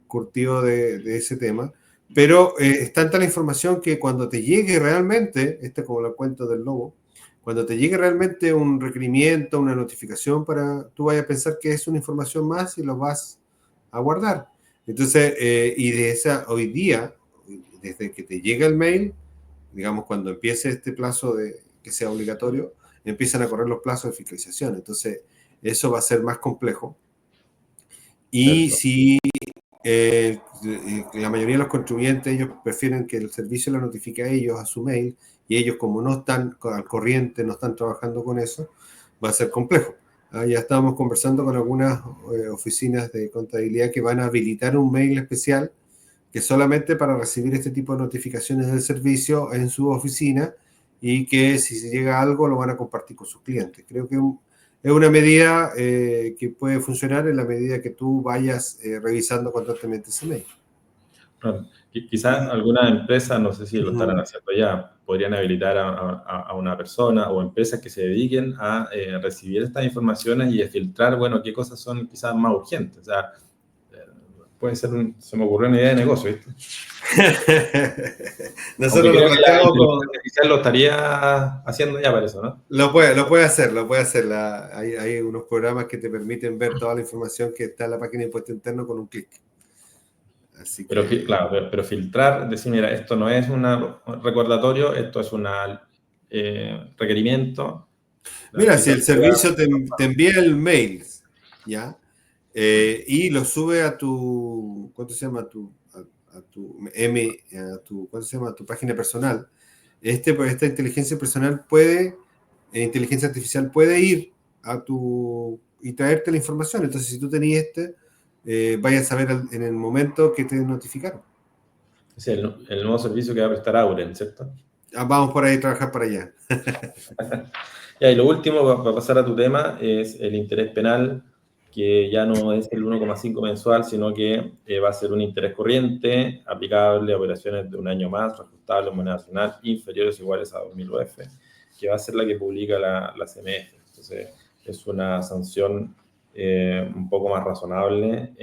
curtidos de ese tema. Pero es tanta la información que cuando te llegue realmente, este es como el cuento del lobo, cuando te llegue realmente un requerimiento, una notificación, tú vayas a pensar que es una información más y lo vas a guardar. Entonces, y de esa, hoy día, desde que te llega el mail, digamos, cuando empiece este plazo de que sea obligatorio, empiezan a correr los plazos de fiscalización. Entonces, eso va a ser más complejo. Y Cierto. si la mayoría de los contribuyentes, ellos prefieren que el servicio lo notifique a ellos, a su mail, y ellos como no están al corriente, no están trabajando con eso, va a ser complejo. Ya estábamos conversando con algunas oficinas de contabilidad que van a habilitar un mail especial que solamente para recibir este tipo de notificaciones del servicio en su oficina y que si se llega a algo lo van a compartir con sus clientes. Creo que es una medida que puede funcionar en la medida que tú vayas revisando constantemente ese mail. Claro. Quizás algunas empresas, no sé si lo estarán haciendo ya, podrían habilitar a una persona o empresas que se dediquen a recibir estas informaciones y a filtrar, bueno, qué cosas son quizás más urgentes. O sea, puede ser se me ocurrió una idea de negocio, ¿viste? Aunque Nosotros lo creo que la planteamos inteligencia artificial lo estaría haciendo ya para eso, ¿no? Lo puede hacer, lo puede hacer. Hay unos programas que te permiten ver toda la información que está en la página de impuesto interno con un clic. Así Pero, que, claro, pero filtrar, decir, mira, esto no es un recordatorio, esto es un requerimiento. mira, Y si el servicio te envía el mail, ¿ya? Y lo sube a tu, ¿cuánto se llama? ¿Cuánto se llama? A tu página personal. Pues, esta inteligencia artificial puede ir y traerte la información. Entonces, si tú tenías vayas a saber en el momento que te notificaron. Sí, el nuevo servicio que va a prestar Auren, ¿cierto? Vamos por ahí a trabajar para allá. Ya, y lo último, para pasar a tu tema, es el interés penal, que ya no es el 1,5 mensual, sino que va a ser un interés corriente aplicable a operaciones de un año más, reajustable en moneda nacional, inferiores o iguales a 2.000 UF, que va a ser la que publica la CMF. Entonces, es una sanción un poco más razonable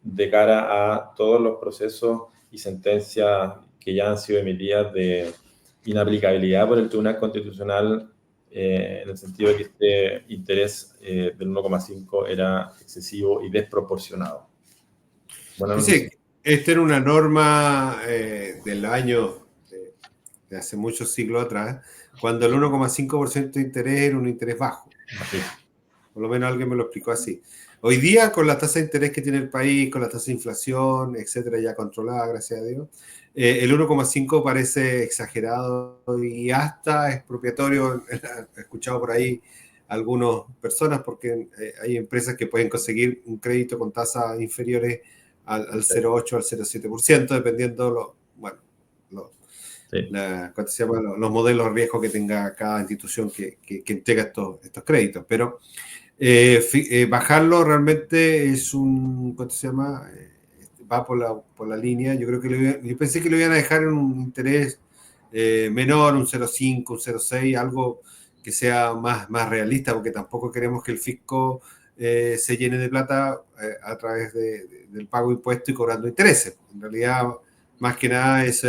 de cara a todos los procesos y sentencias que ya han sido emitidas de inaplicabilidad por el Tribunal Constitucional en el sentido de que este interés del 1,5 era excesivo y desproporcionado. Buena Dice, noticia. esta era una norma del año de hace muchos siglos atrás, cuando el 1,5% de interés era un interés bajo. Así. Por lo menos alguien me lo explicó así. Hoy día, con la tasa de interés que tiene el país, con la tasa de inflación, etcétera, ya controlada, gracias a Dios, el 1,5 parece exagerado y hasta expropiatorio. He escuchado por ahí algunas personas, porque hay empresas que pueden conseguir un crédito con tasas inferiores al 0,8 al 0,7%, dependiendo Sí. ¿cuánto se llama? Los modelos de riesgo que tenga cada institución que entrega estos créditos. Pero bajarlo realmente es ¿cuánto se llama? Va por la línea. Yo creo que yo pensé que lo iban a dejar en un interés menor, un 0,5, un 0,6, algo que sea más realista, porque tampoco queremos que el fisco se llene de plata a través del pago de impuestos y cobrando intereses. En realidad, más que nada, eso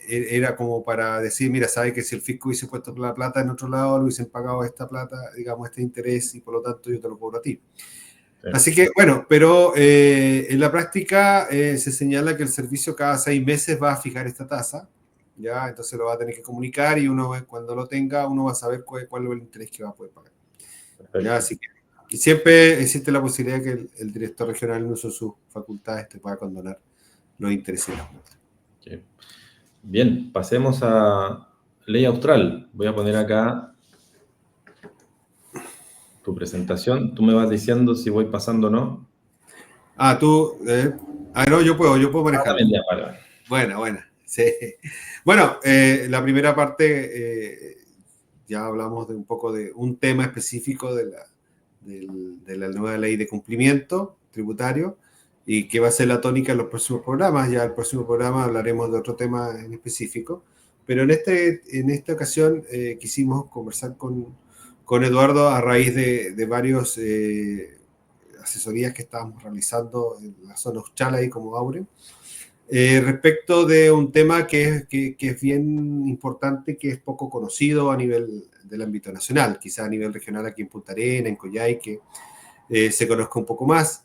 era como para decir, mira, sabe que si el fisco hubiese puesto la plata en otro lado, lo hubiesen pagado esta plata, digamos, este interés, y por lo tanto yo te lo cobro a ti. Sí. Así que, bueno, pero en la práctica se señala que el servicio cada 6 meses va a fijar esta tasa, ¿ya? Entonces lo va a tener que comunicar y cuando lo tenga, uno va a saber cuál es el interés que va a poder pagar. ¿Ya? Así que y siempre existe la posibilidad que el director regional, en uso de sus facultades, te pueda condonar los intereses y las multas. Okay. Bien, pasemos a ley austral. Voy a poner acá tu presentación. Tú me vas diciendo si voy pasando o no. No, yo puedo También manejarlo. ya, vale. Buena. Sí. Bueno, la primera parte ya hablamos de un poco de un tema específico de la nueva ley de cumplimiento tributario, y que va a ser la tónica en los próximos programas. Ya en el próximo programa hablaremos de otro tema en específico, pero en esta ocasión quisimos conversar con Eduardo a raíz de varios asesorías que estábamos realizando en la zona Uchala y como Aure, respecto de un tema que es bien importante, que es poco conocido a nivel del ámbito nacional, quizá a nivel regional aquí en Punta Arenas, en Coyhaique, se conozca un poco más.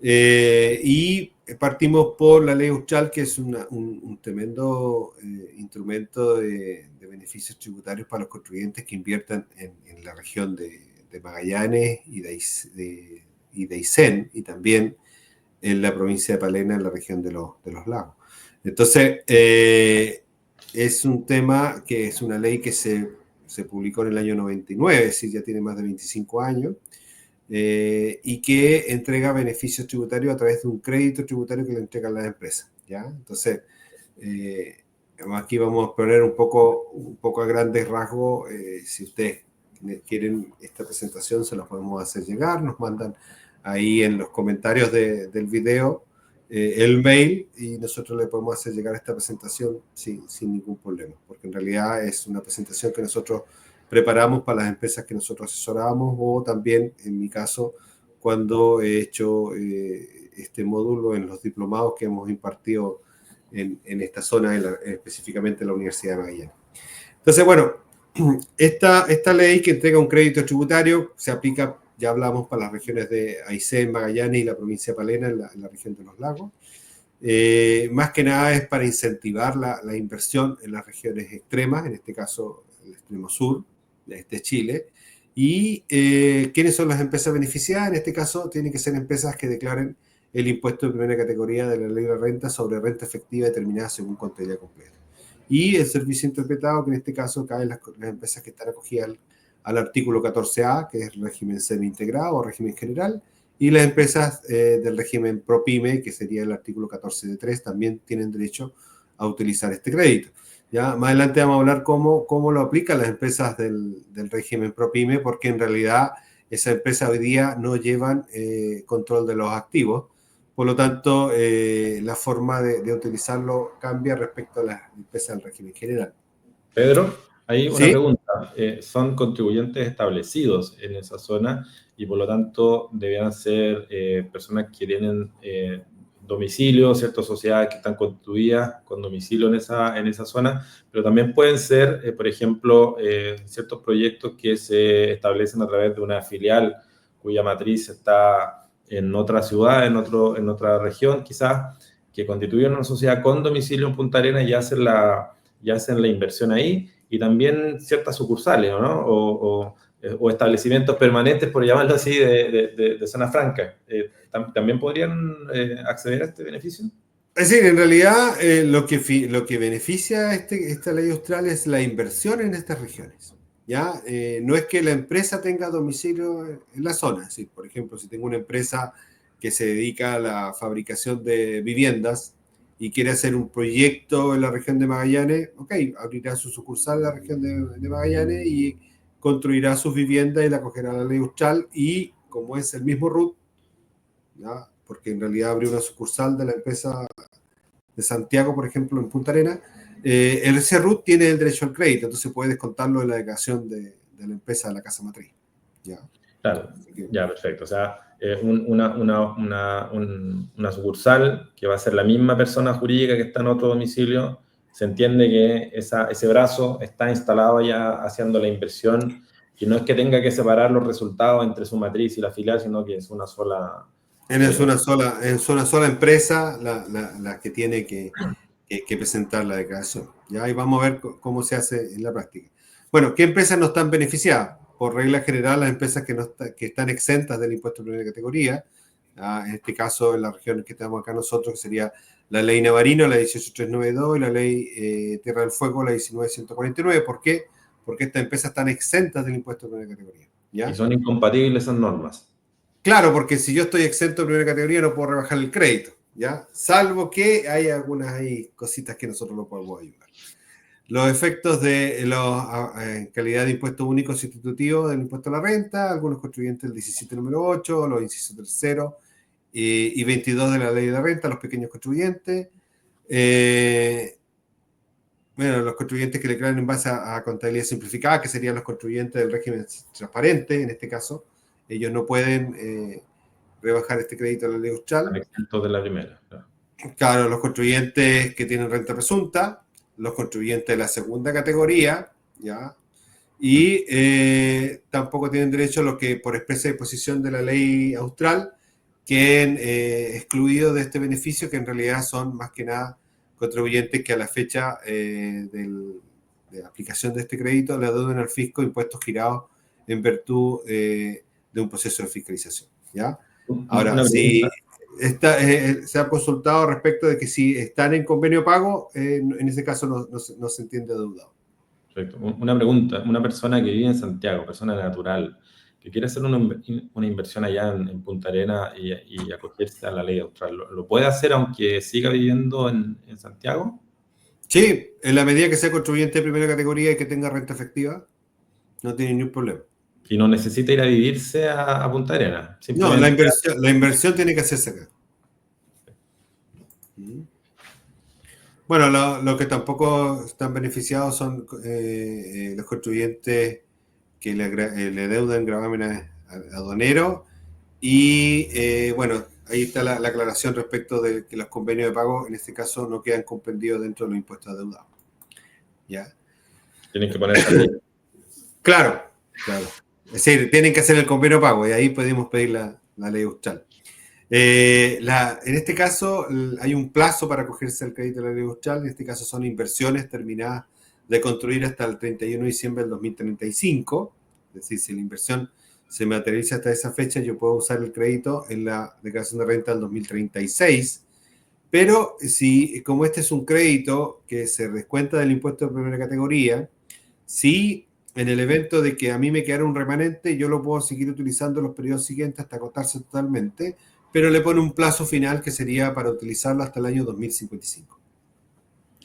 Y partimos por la ley Austral, que es un tremendo instrumento de beneficios tributarios para los contribuyentes que inviertan en la región de Magallanes y de Aysén, y también en la provincia de Palena, en la región de los lagos. Entonces, es un tema que es una ley que se publicó en el año 99, es decir, ya tiene más de 25 años, y que entrega beneficios tributarios a través de un crédito tributario que le entregan las empresas, ¿ya? Entonces, aquí vamos a poner un poco a grandes rasgos. Si ustedes quieren esta presentación, se la podemos hacer llegar, nos mandan ahí en los comentarios del video el mail y nosotros le podemos hacer llegar esta presentación sin ningún problema, porque en realidad es una presentación que nosotros preparamos para las empresas que nosotros asesoramos, o también, en mi caso, cuando he hecho este módulo en los diplomados que hemos impartido en esta zona, específicamente en la Universidad de Magallanes. Entonces, bueno, esta ley que entrega un crédito tributario se aplica, ya hablamos, para las regiones de Aysén, Magallanes y la provincia de Palena, en la región de los lagos. Más que nada es para incentivar la inversión en las regiones extremas, en este caso el extremo sur de Chile. ¿Y quiénes son las empresas beneficiadas? En este caso tienen que ser empresas que declaren el impuesto de primera categoría de la ley de renta sobre renta efectiva determinada según contabilidad completa. Y el servicio interpretado, que en este caso caen las empresas que están acogidas al artículo 14A, que es el régimen semi-integrado o régimen general, y las empresas del régimen ProPyme, que sería el artículo 14D3, también tienen derecho a utilizar este crédito. Ya más adelante vamos a hablar cómo lo aplican las empresas del régimen ProPyme, porque en realidad esas empresas hoy día no llevan control de los activos. Por lo tanto, la forma de utilizarlo cambia respecto a las empresas del régimen general. Pedro, hay una ¿Sí? pregunta. Son contribuyentes establecidos en esa zona y por lo tanto debían ser personas que tienen domicilio, ciertas sociedades que están constituidas con domicilio en esa zona, pero también pueden ser, por ejemplo, ciertos proyectos que se establecen a través de una filial cuya matriz está en otra ciudad, en otra región quizás, que constituyen una sociedad con domicilio en Punta Arenas y hacen la inversión ahí, y también ciertas sucursales, ¿no? O establecimientos permanentes, por llamarlo así, de zona franca. ¿También podrían acceder a este beneficio? Es decir, en realidad lo que beneficia esta ley austral es la inversión en estas regiones. ¿Ya? No es que la empresa tenga domicilio en la zona. Es decir, por ejemplo, si tengo una empresa que se dedica a la fabricación de viviendas y quiere hacer un proyecto en la región de Magallanes, ok, abrirá su sucursal en la región de Magallanes y construirá sus viviendas y la acogerá a la ley austral, y como es el mismo RUT, ¿ya? Porque en realidad abrió una sucursal de la empresa de Santiago, por ejemplo, en Punta Arenas, el CERRUT tiene el derecho al crédito, entonces puede descontarlo de la declaración de la empresa de la casa matriz. ¿Ya? Claro, ya, perfecto. O sea, una sucursal que va a ser la misma persona jurídica que está en otro domicilio, se entiende que ese brazo está instalado ya haciendo la inversión, y no es que tenga que separar los resultados entre su matriz y la filial, sino que es una sola... Es una sola empresa la que tiene que presentar la declaración. ¿Ya? Y vamos a ver cómo se hace en la práctica. Bueno, ¿qué empresas no están beneficiadas? Por regla general, las empresas que están exentas del impuesto de primera categoría, en este caso en las regiones que estamos acá nosotros, que sería la ley Navarino, la 18392, y la ley Tierra del Fuego, la 19149. ¿Por qué? Porque estas empresas están exentas del impuesto de primera categoría. ¿Ya? Y son incompatibles esas normas. Claro, porque si yo estoy exento de primera categoría no puedo rebajar el crédito, ¿ya? Salvo que hay algunas cositas que nosotros no podemos ayudar. Los efectos de en calidad de impuesto único sustitutivo del impuesto a la renta, algunos contribuyentes del 17 número 8, los incisos tercero y 22 de la ley de renta, los pequeños contribuyentes. Eh, bueno, los contribuyentes que declaran en base a contabilidad simplificada, que serían los contribuyentes del régimen transparente, en este caso, ellos no pueden rebajar este crédito a la ley Están austral. exentos de la primera. Claro. Claro, los contribuyentes que tienen renta presunta, los contribuyentes de la segunda categoría, ¿ya? Y tampoco tienen derecho los que por expresa disposición de la ley austral queden excluidos de este beneficio, que en realidad son más que nada contribuyentes que a la fecha de la aplicación de este crédito le adeuden al fisco impuestos girados en virtud de un proceso de fiscalización, ¿ya? Ahora, Una si pregunta. se ha consultado respecto de que si están en convenio pago, en ese caso no se entiende adeudado. Perfecto. Una pregunta. Una persona que vive en Santiago, persona natural, que quiere hacer una inversión allá en Punta Arenas y acogerse a la ley austral, ¿lo puede hacer aunque siga viviendo en Santiago? Sí, en la medida que sea contribuyente de primera categoría y que tenga renta efectiva, no tiene ningún problema. Y no necesita ir a vivirse a Punta Arenas, No, simplemente. la inversión tiene que hacerse acá. Bueno, lo que tampoco están beneficiados son los contribuyentes que le deudan gravámenes aduaneros. Y bueno, ahí está la aclaración respecto de que los convenios de pago en este caso no quedan comprendidos dentro de los impuestos adeudados. ¿Ya? Tienen que ponerse al día. Claro, claro. Es decir, tienen que hacer el convenio de pago y ahí podemos pedir la ley austral. En este caso hay un plazo para acogerse al crédito de la ley austral. En este caso son inversiones terminadas de construir hasta el 31 de diciembre del 2035. Es decir, si la inversión se materializa hasta esa fecha, yo puedo usar el crédito en la declaración de renta del 2036. Pero si, como este es un crédito que se descuenta del impuesto de primera categoría, si en el evento de que a mí me quedara un remanente, yo lo puedo seguir utilizando en los periodos siguientes hasta agotarse totalmente, pero le pone un plazo final que sería para utilizarlo hasta el año 2055.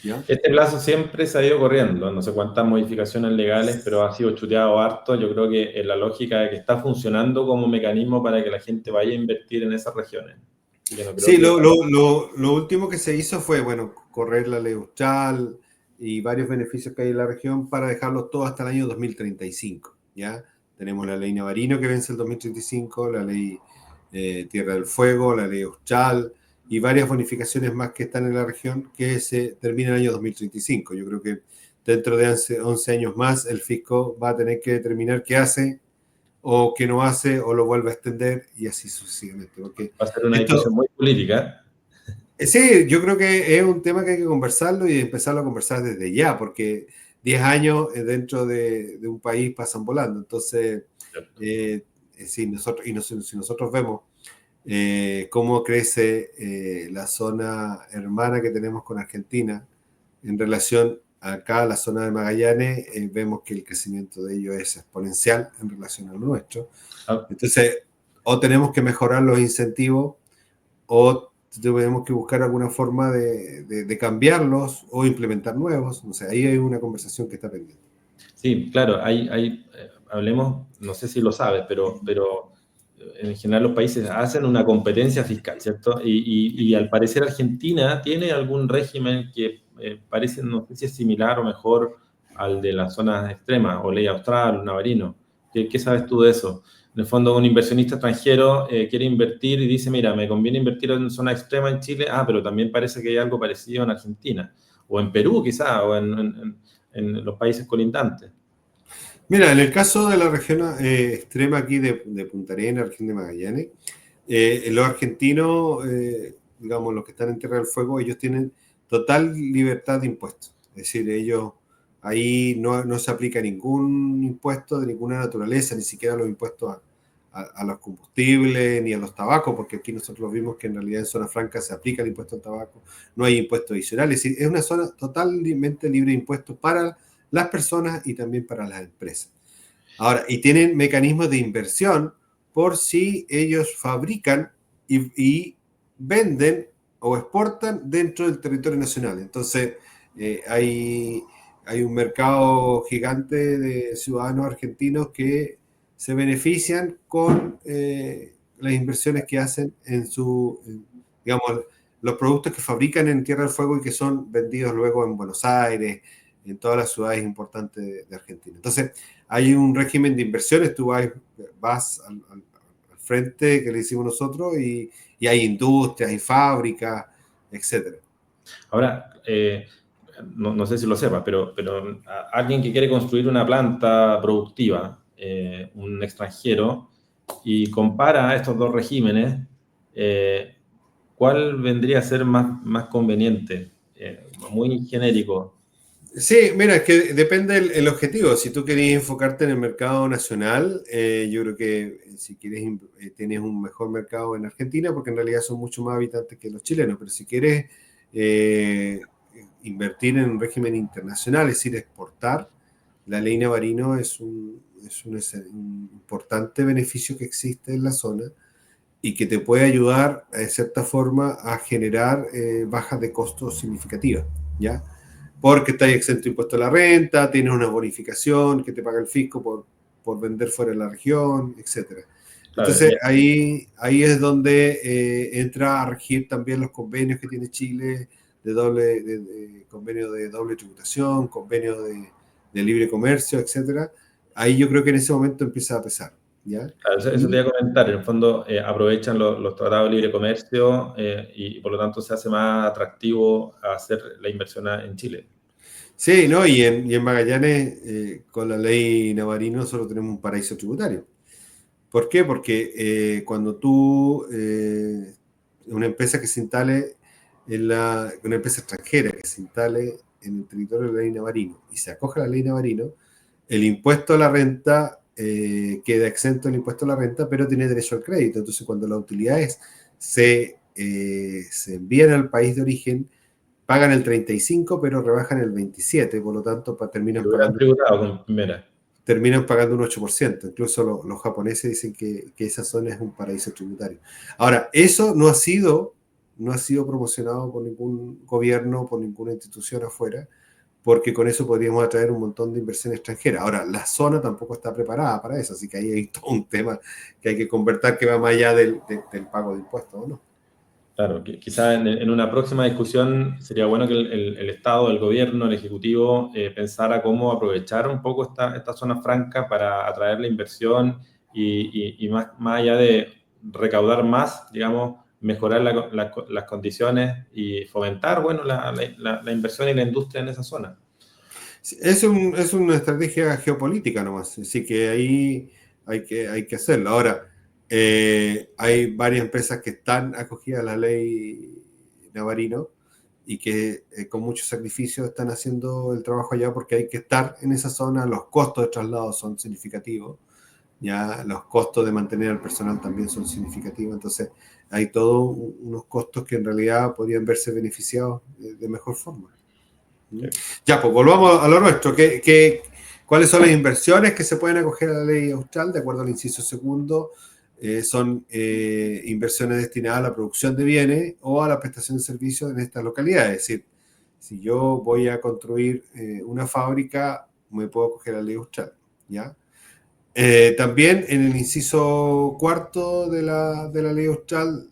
¿Ya? Este plazo siempre se ha ido corriendo, no sé cuántas modificaciones legales, pero ha sido chuteado harto. Yo creo que en la lógica de que está funcionando como mecanismo para que la gente vaya a invertir en esas regiones. Así que no creo Sí, que... lo último que se hizo fue, bueno, correr la ley austral y varios beneficios que hay en la región para dejarlo todo hasta el año 2035, ¿ya? Tenemos la ley Navarino que vence el 2035, la ley Tierra del Fuego, la ley austral y varias bonificaciones más que están en la región que se terminan en el año 2035. Yo creo que dentro de 11 años más el fisco va a tener que determinar qué hace o qué no hace o lo vuelve a extender y así sucesivamente. Porque Va a ser una esto, discusión muy política. sí, yo creo que es un tema que hay que conversarlo y empezarlo a conversar desde ya, porque 10 años dentro de un país pasan volando. Entonces, si nosotros vemos cómo crece la zona hermana que tenemos con Argentina en relación acá a la zona de Magallanes, vemos que el crecimiento de ellos es exponencial en relación al nuestro. Ah, Entonces, o tenemos que mejorar los incentivos o tenemos que buscar alguna forma de cambiarlos o implementar nuevos. O sea, ahí hay una conversación que está pendiente. sí, claro, hablemos, no sé si lo sabes, pero en general los países hacen una competencia fiscal, ¿cierto? Y al parecer Argentina tiene algún régimen que parece, no sé si es similar o mejor al de las zonas extremas, o ley austral, navarino. ¿Qué sabes tú de eso? En el fondo, un inversionista extranjero quiere invertir y dice, mira, me conviene invertir en zona extrema en Chile, pero también parece que hay algo parecido en Argentina, o en Perú quizá, o en los países colindantes. Mira, en el caso de la región extrema aquí de Punta Arenas, región de Magallanes, los argentinos, digamos, los que están en Tierra del Fuego, ellos tienen total libertad de impuestos. Es decir, ellos ahí no se aplica ningún impuesto de ninguna naturaleza, ni siquiera los impuestos a los combustibles ni a los tabacos, porque aquí nosotros vimos que en realidad en zona franca se aplica el impuesto al tabaco, no hay impuestos adicionales. Es decir, es una zona totalmente libre de impuestos para las personas y también para las empresas. Ahora, y tienen mecanismos de inversión por si ellos fabrican y venden o exportan dentro del territorio nacional. Entonces, hay un mercado gigante de ciudadanos argentinos que se benefician con las inversiones que hacen digamos, los productos que fabrican en Tierra del Fuego y que son vendidos luego en Buenos Aires, en todas las ciudades importantes de Argentina. Entonces, hay un régimen de inversiones, tú vas al frente que le hicimos nosotros y hay industrias, hay fábricas, etcétera. Ahora, no sé si lo sepas, pero alguien que quiere construir una planta productiva, un extranjero, y compara estos dos regímenes, ¿cuál vendría a ser más conveniente? Muy genérico. Sí, mira, es que depende el objetivo. Si tú querés enfocarte en el mercado nacional, yo creo que si quieres, tienes un mejor mercado en Argentina, porque en realidad son mucho más habitantes que los chilenos, pero si quieres invertir en un régimen internacional, es decir, exportar, la ley Navarino es un importante beneficio que existe en la zona y que te puede ayudar, de cierta forma, a generar bajas de costos significativas, ¿ya? Porque estás exento de impuesto a la renta, tienes una bonificación que te paga el fisco por vender fuera de la región, etc. Claro, Entonces, ahí es donde entra a regir también los convenios que tiene Chile, convenio de doble tributación, convenio de libre comercio, etc. Ahí yo creo que en ese momento empieza a pesar, ¿ya? claro, eso te iba a comentar. En el fondo, aprovechan los tratados de libre comercio y por lo tanto se hace más atractivo hacer la inversión en Chile. Sí, ¿no? Y en Magallanes, con la ley Navarino, solo tenemos un paraíso tributario. ¿Por qué? Porque cuando una empresa que se instale una empresa extranjera que se instale en el territorio de la ley Navarino y se acoge a la ley Navarino, el impuesto a la renta queda exento del impuesto a la renta, pero tiene derecho al crédito. Entonces, cuando las utilidades se envían al país de origen, pagan el 35, pero rebajan el 27, por lo tanto Y lo hubieran tributado con primera. terminan pagando un 8%. Incluso los japoneses dicen que esa zona es un paraíso tributario. Ahora, eso no ha sido promocionado por ningún gobierno, por ninguna institución afuera, porque con eso podríamos atraer un montón de inversión extranjera. Ahora, la zona tampoco está preparada para eso, así que ahí hay todo un tema que hay que convertir que va más allá del pago de impuestos, ¿no? Claro, quizás en una próxima discusión sería bueno que el Estado, el gobierno, el Ejecutivo pensara cómo aprovechar un poco esta zona franca para atraer la inversión y más allá de recaudar más, digamos, mejorar las condiciones y fomentar, bueno, la inversión y la industria en esa zona. Es una estrategia geopolítica nomás, así que ahí hay que hacerlo. Ahora, hay varias empresas que están acogidas a la ley Navarino y que con mucho sacrificio están haciendo el trabajo allá porque hay que estar en esa zona, los costos de traslado son significativos, ya los costos de mantener al personal también son significativos, entonces hay todos unos costos que en realidad podrían verse beneficiados de mejor forma. Ya, pues volvamos a lo nuestro. ¿Cuáles son las inversiones que se pueden acoger a la ley austral? De acuerdo al inciso segundo, son inversiones destinadas a la producción de bienes o a la prestación de servicios en estas localidades. Es decir, si yo voy a construir una fábrica, me puedo acoger a la ley austral, ¿ya? También en el inciso cuarto de la ley austral,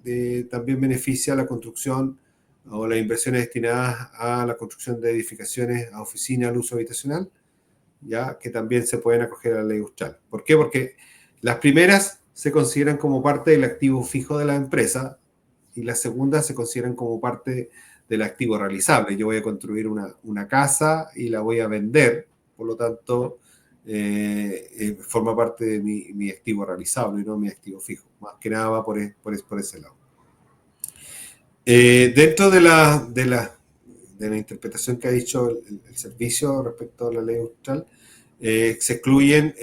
también beneficia la construcción o las inversiones destinadas a la construcción de edificaciones a oficina al uso habitacional, ya que también se pueden acoger a la ley austral. ¿Por qué? Porque las primeras se consideran como parte del activo fijo de la empresa y las segundas se consideran como parte del activo realizable. Yo voy a construir una casa y la voy a vender, por lo tanto, forma parte de mi activo realizable y no mi activo fijo. Más que nada va por ese lado. Dentro de la interpretación que ha dicho el servicio respecto a la ley austral, se excluyen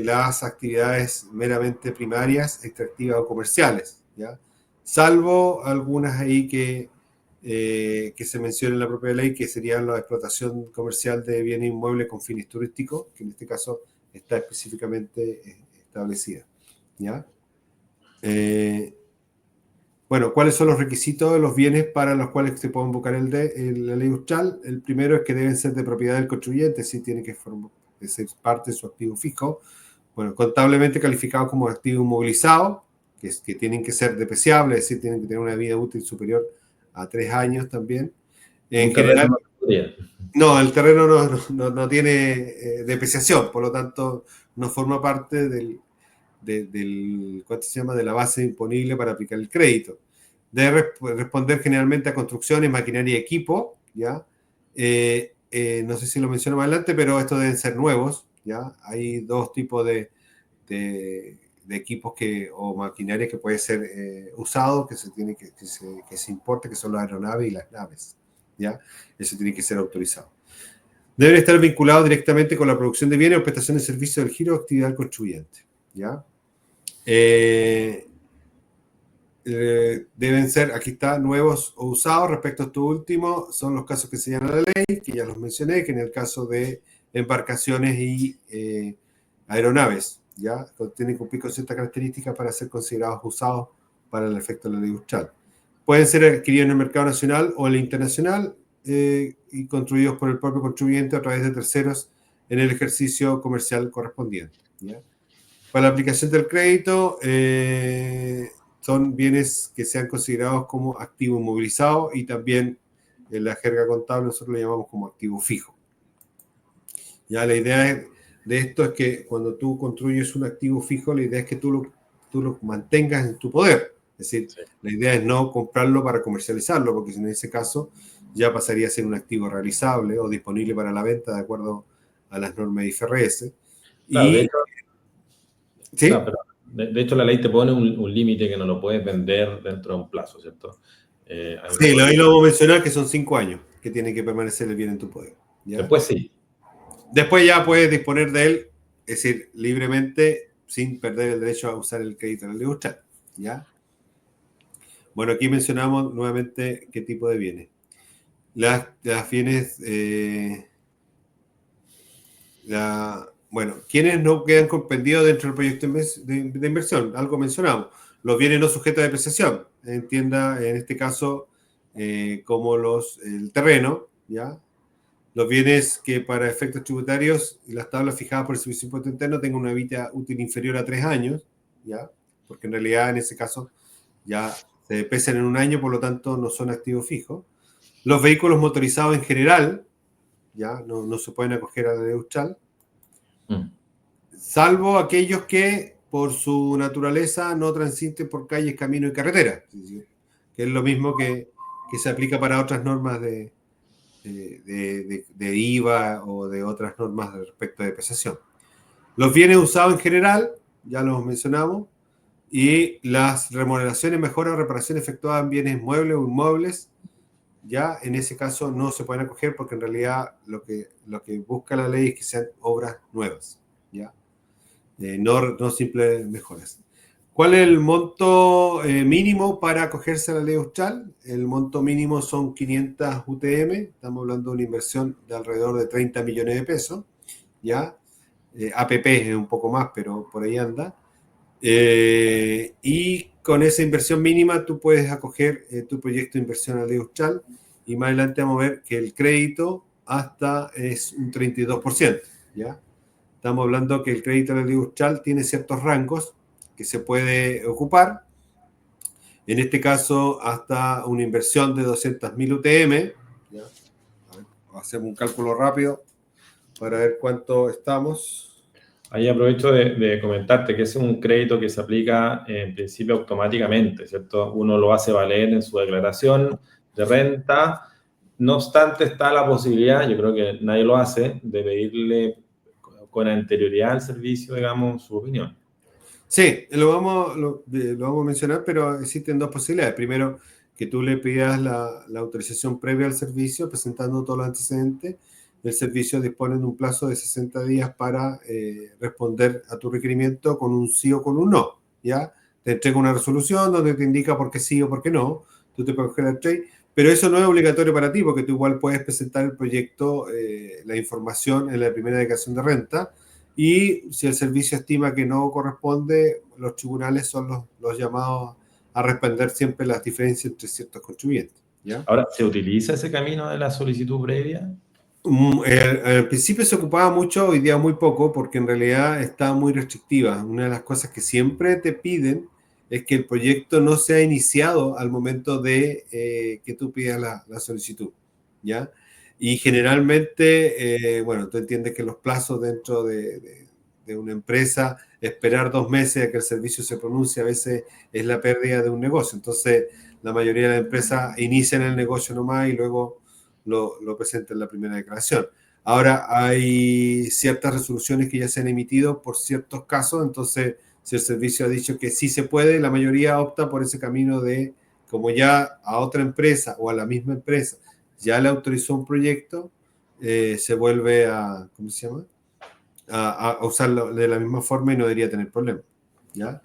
las actividades meramente primarias, extractivas o comerciales, ¿ya? Salvo algunas ahí que se mencionan en la propia ley, que serían la explotación comercial de bienes inmuebles con fines turísticos, que en este caso está específicamente establecida, ¿ya? Bueno, ¿cuáles son los requisitos de los bienes para los cuales se puede invocar la ley austral? El primero es que deben ser de propiedad del contribuyente, sí tiene que ser parte de su activo fijo. Bueno, contablemente calificado como activo inmovilizado, que tienen que ser depreciables, es decir, tienen que tener una vida útil superior a 3 años también. En general, no, el terreno no tiene depreciación, por lo tanto, no forma parte ¿cuánto se llama? De la base imponible para aplicar el crédito. Debe responder generalmente a construcciones, maquinaria y equipo, ¿ya? No sé si lo menciono más adelante, pero estos deben ser nuevos, ¿ya? Hay dos tipos de equipos o maquinaria que puede ser usado, que se importe, que son las aeronaves y las naves, ¿ya? Eso tiene que ser autorizado. Deben estar vinculados directamente con la producción de bienes o prestación de servicios del giro o actividad del contribuyente, ¿ya? Deben ser, aquí está, nuevos o usados. Respecto a esto último, son los casos que señala la ley, que ya los mencioné, que en el caso de embarcaciones y aeronaves, ¿ya? Tienen que cumplir con ciertas características para ser considerados usados para el efecto de la ley Austral. Pueden ser adquiridos en el mercado nacional o en el internacional y construidos por el propio contribuyente a través de terceros en el ejercicio comercial correspondiente, ¿ya? Para la aplicación del crédito, son bienes que sean considerados como activo inmovilizado y también en la jerga contable nosotros lo llamamos como activo fijo. Ya la idea de esto es que cuando tú construyes un activo fijo, la idea es que tú lo mantengas en tu poder. Es decir, sí, la idea es no comprarlo para comercializarlo, porque en ese caso ya pasaría a ser un activo realizable o disponible para la venta de acuerdo a las normas IFRS. Claro, y ¿sí? No, pero de hecho la ley te pone un límite que no lo puedes vender dentro de un plazo, ¿cierto? Sí, ahí lo vamos a mencionar, que son 5 años que tiene que permanecer el bien en tu poder, ¿ya? Después sí. Después ya puedes disponer de él, es decir, libremente, sin perder el derecho a usar el crédito de la ley Austral, ¿ya? Bueno, aquí mencionamos nuevamente qué tipo de bienes. Las bienes... Bueno, ¿quiénes no quedan comprendidos dentro del proyecto de inversión? Algo mencionamos. Los bienes no sujetos a depreciación, entienda en este caso como el terreno, ¿ya? Los bienes que para efectos tributarios y las tablas fijadas por el Servicio de Impuesto Interno tengan una vida útil inferior a 3 años, ¿ya? Porque en realidad en ese caso ya se deprecian en un año, por lo tanto no son activos fijos. Los vehículos motorizados en general, ya no se pueden acoger a la ley Austral, salvo aquellos que por su naturaleza no transiten por calles, caminos y carreteras, que es lo mismo que se aplica para otras normas de IVA o de otras normas respecto de depreciación. Los bienes usados en general, ya los mencionamos, y las remuneraciones, mejoras o reparaciones efectuadas en bienes muebles o inmuebles, ya en ese caso no se pueden acoger porque en realidad lo que busca la ley es que sean obras nuevas, ¿ya? No simples mejoras. ¿Cuál es el monto mínimo para acogerse a la ley Austral? El monto mínimo son 500 UTM, estamos hablando de una inversión de alrededor de 30 millones de pesos, ¿ya? APP es un poco más, pero por ahí anda. Y con esa inversión mínima tú puedes acoger tu proyecto de inversión a la ley Austral y más adelante vamos a ver que el crédito hasta es un 32%, ¿ya? Estamos hablando que el crédito a la ley Austral tiene ciertos rangos que se puede ocupar. En este caso, hasta una inversión de 200.000 UTM. ¿Ya? A ver, hacemos un cálculo rápido para ver cuánto estamos. Ahí aprovecho de comentarte que es un crédito que se aplica en principio automáticamente, ¿cierto? Uno lo hace valer en su declaración de renta. No obstante, está la posibilidad, yo creo que nadie lo hace, de pedirle con anterioridad al servicio, digamos, su opinión. Sí, lo vamos a mencionar, pero existen dos posibilidades. Primero, que tú le pidas la autorización previa al servicio, presentando todos los antecedentes. El servicio dispone de un plazo de 60 días para responder a tu requerimiento con un sí o con un no, ¿ya? Te entrega una resolución donde te indica por qué sí o por qué no. Tú te puedes coger el trade, pero eso no es obligatorio para ti, porque tú igual puedes presentar el proyecto, la información en la primera declaración de renta, y si el servicio estima que no corresponde, los tribunales son los llamados a responder siempre las diferencias entre ciertos contribuyentes, ¿ya? Ahora, ¿se utiliza ese camino de la solicitud previa? Al principio se ocupaba mucho, hoy día muy poco, porque en realidad está muy restrictiva. Una de las cosas que siempre te piden es que el proyecto no se ha iniciado al momento de que tú pidas la solicitud, ¿ya? Y generalmente, bueno, tú entiendes que los plazos dentro de una empresa, esperar 2 meses a que el servicio se pronuncie, a veces es la pérdida de un negocio. Entonces, la mayoría de las empresas inician el negocio nomás y luego lo presentan en la primera declaración. Ahora, hay ciertas resoluciones que ya se han emitido por ciertos casos, entonces, si el servicio ha dicho que sí se puede, la mayoría opta por ese camino de, como ya a otra empresa o a la misma empresa ya le autorizó un proyecto, se vuelve a, ¿cómo se llama? A usarlo de la misma forma y no debería tener problema, ¿ya?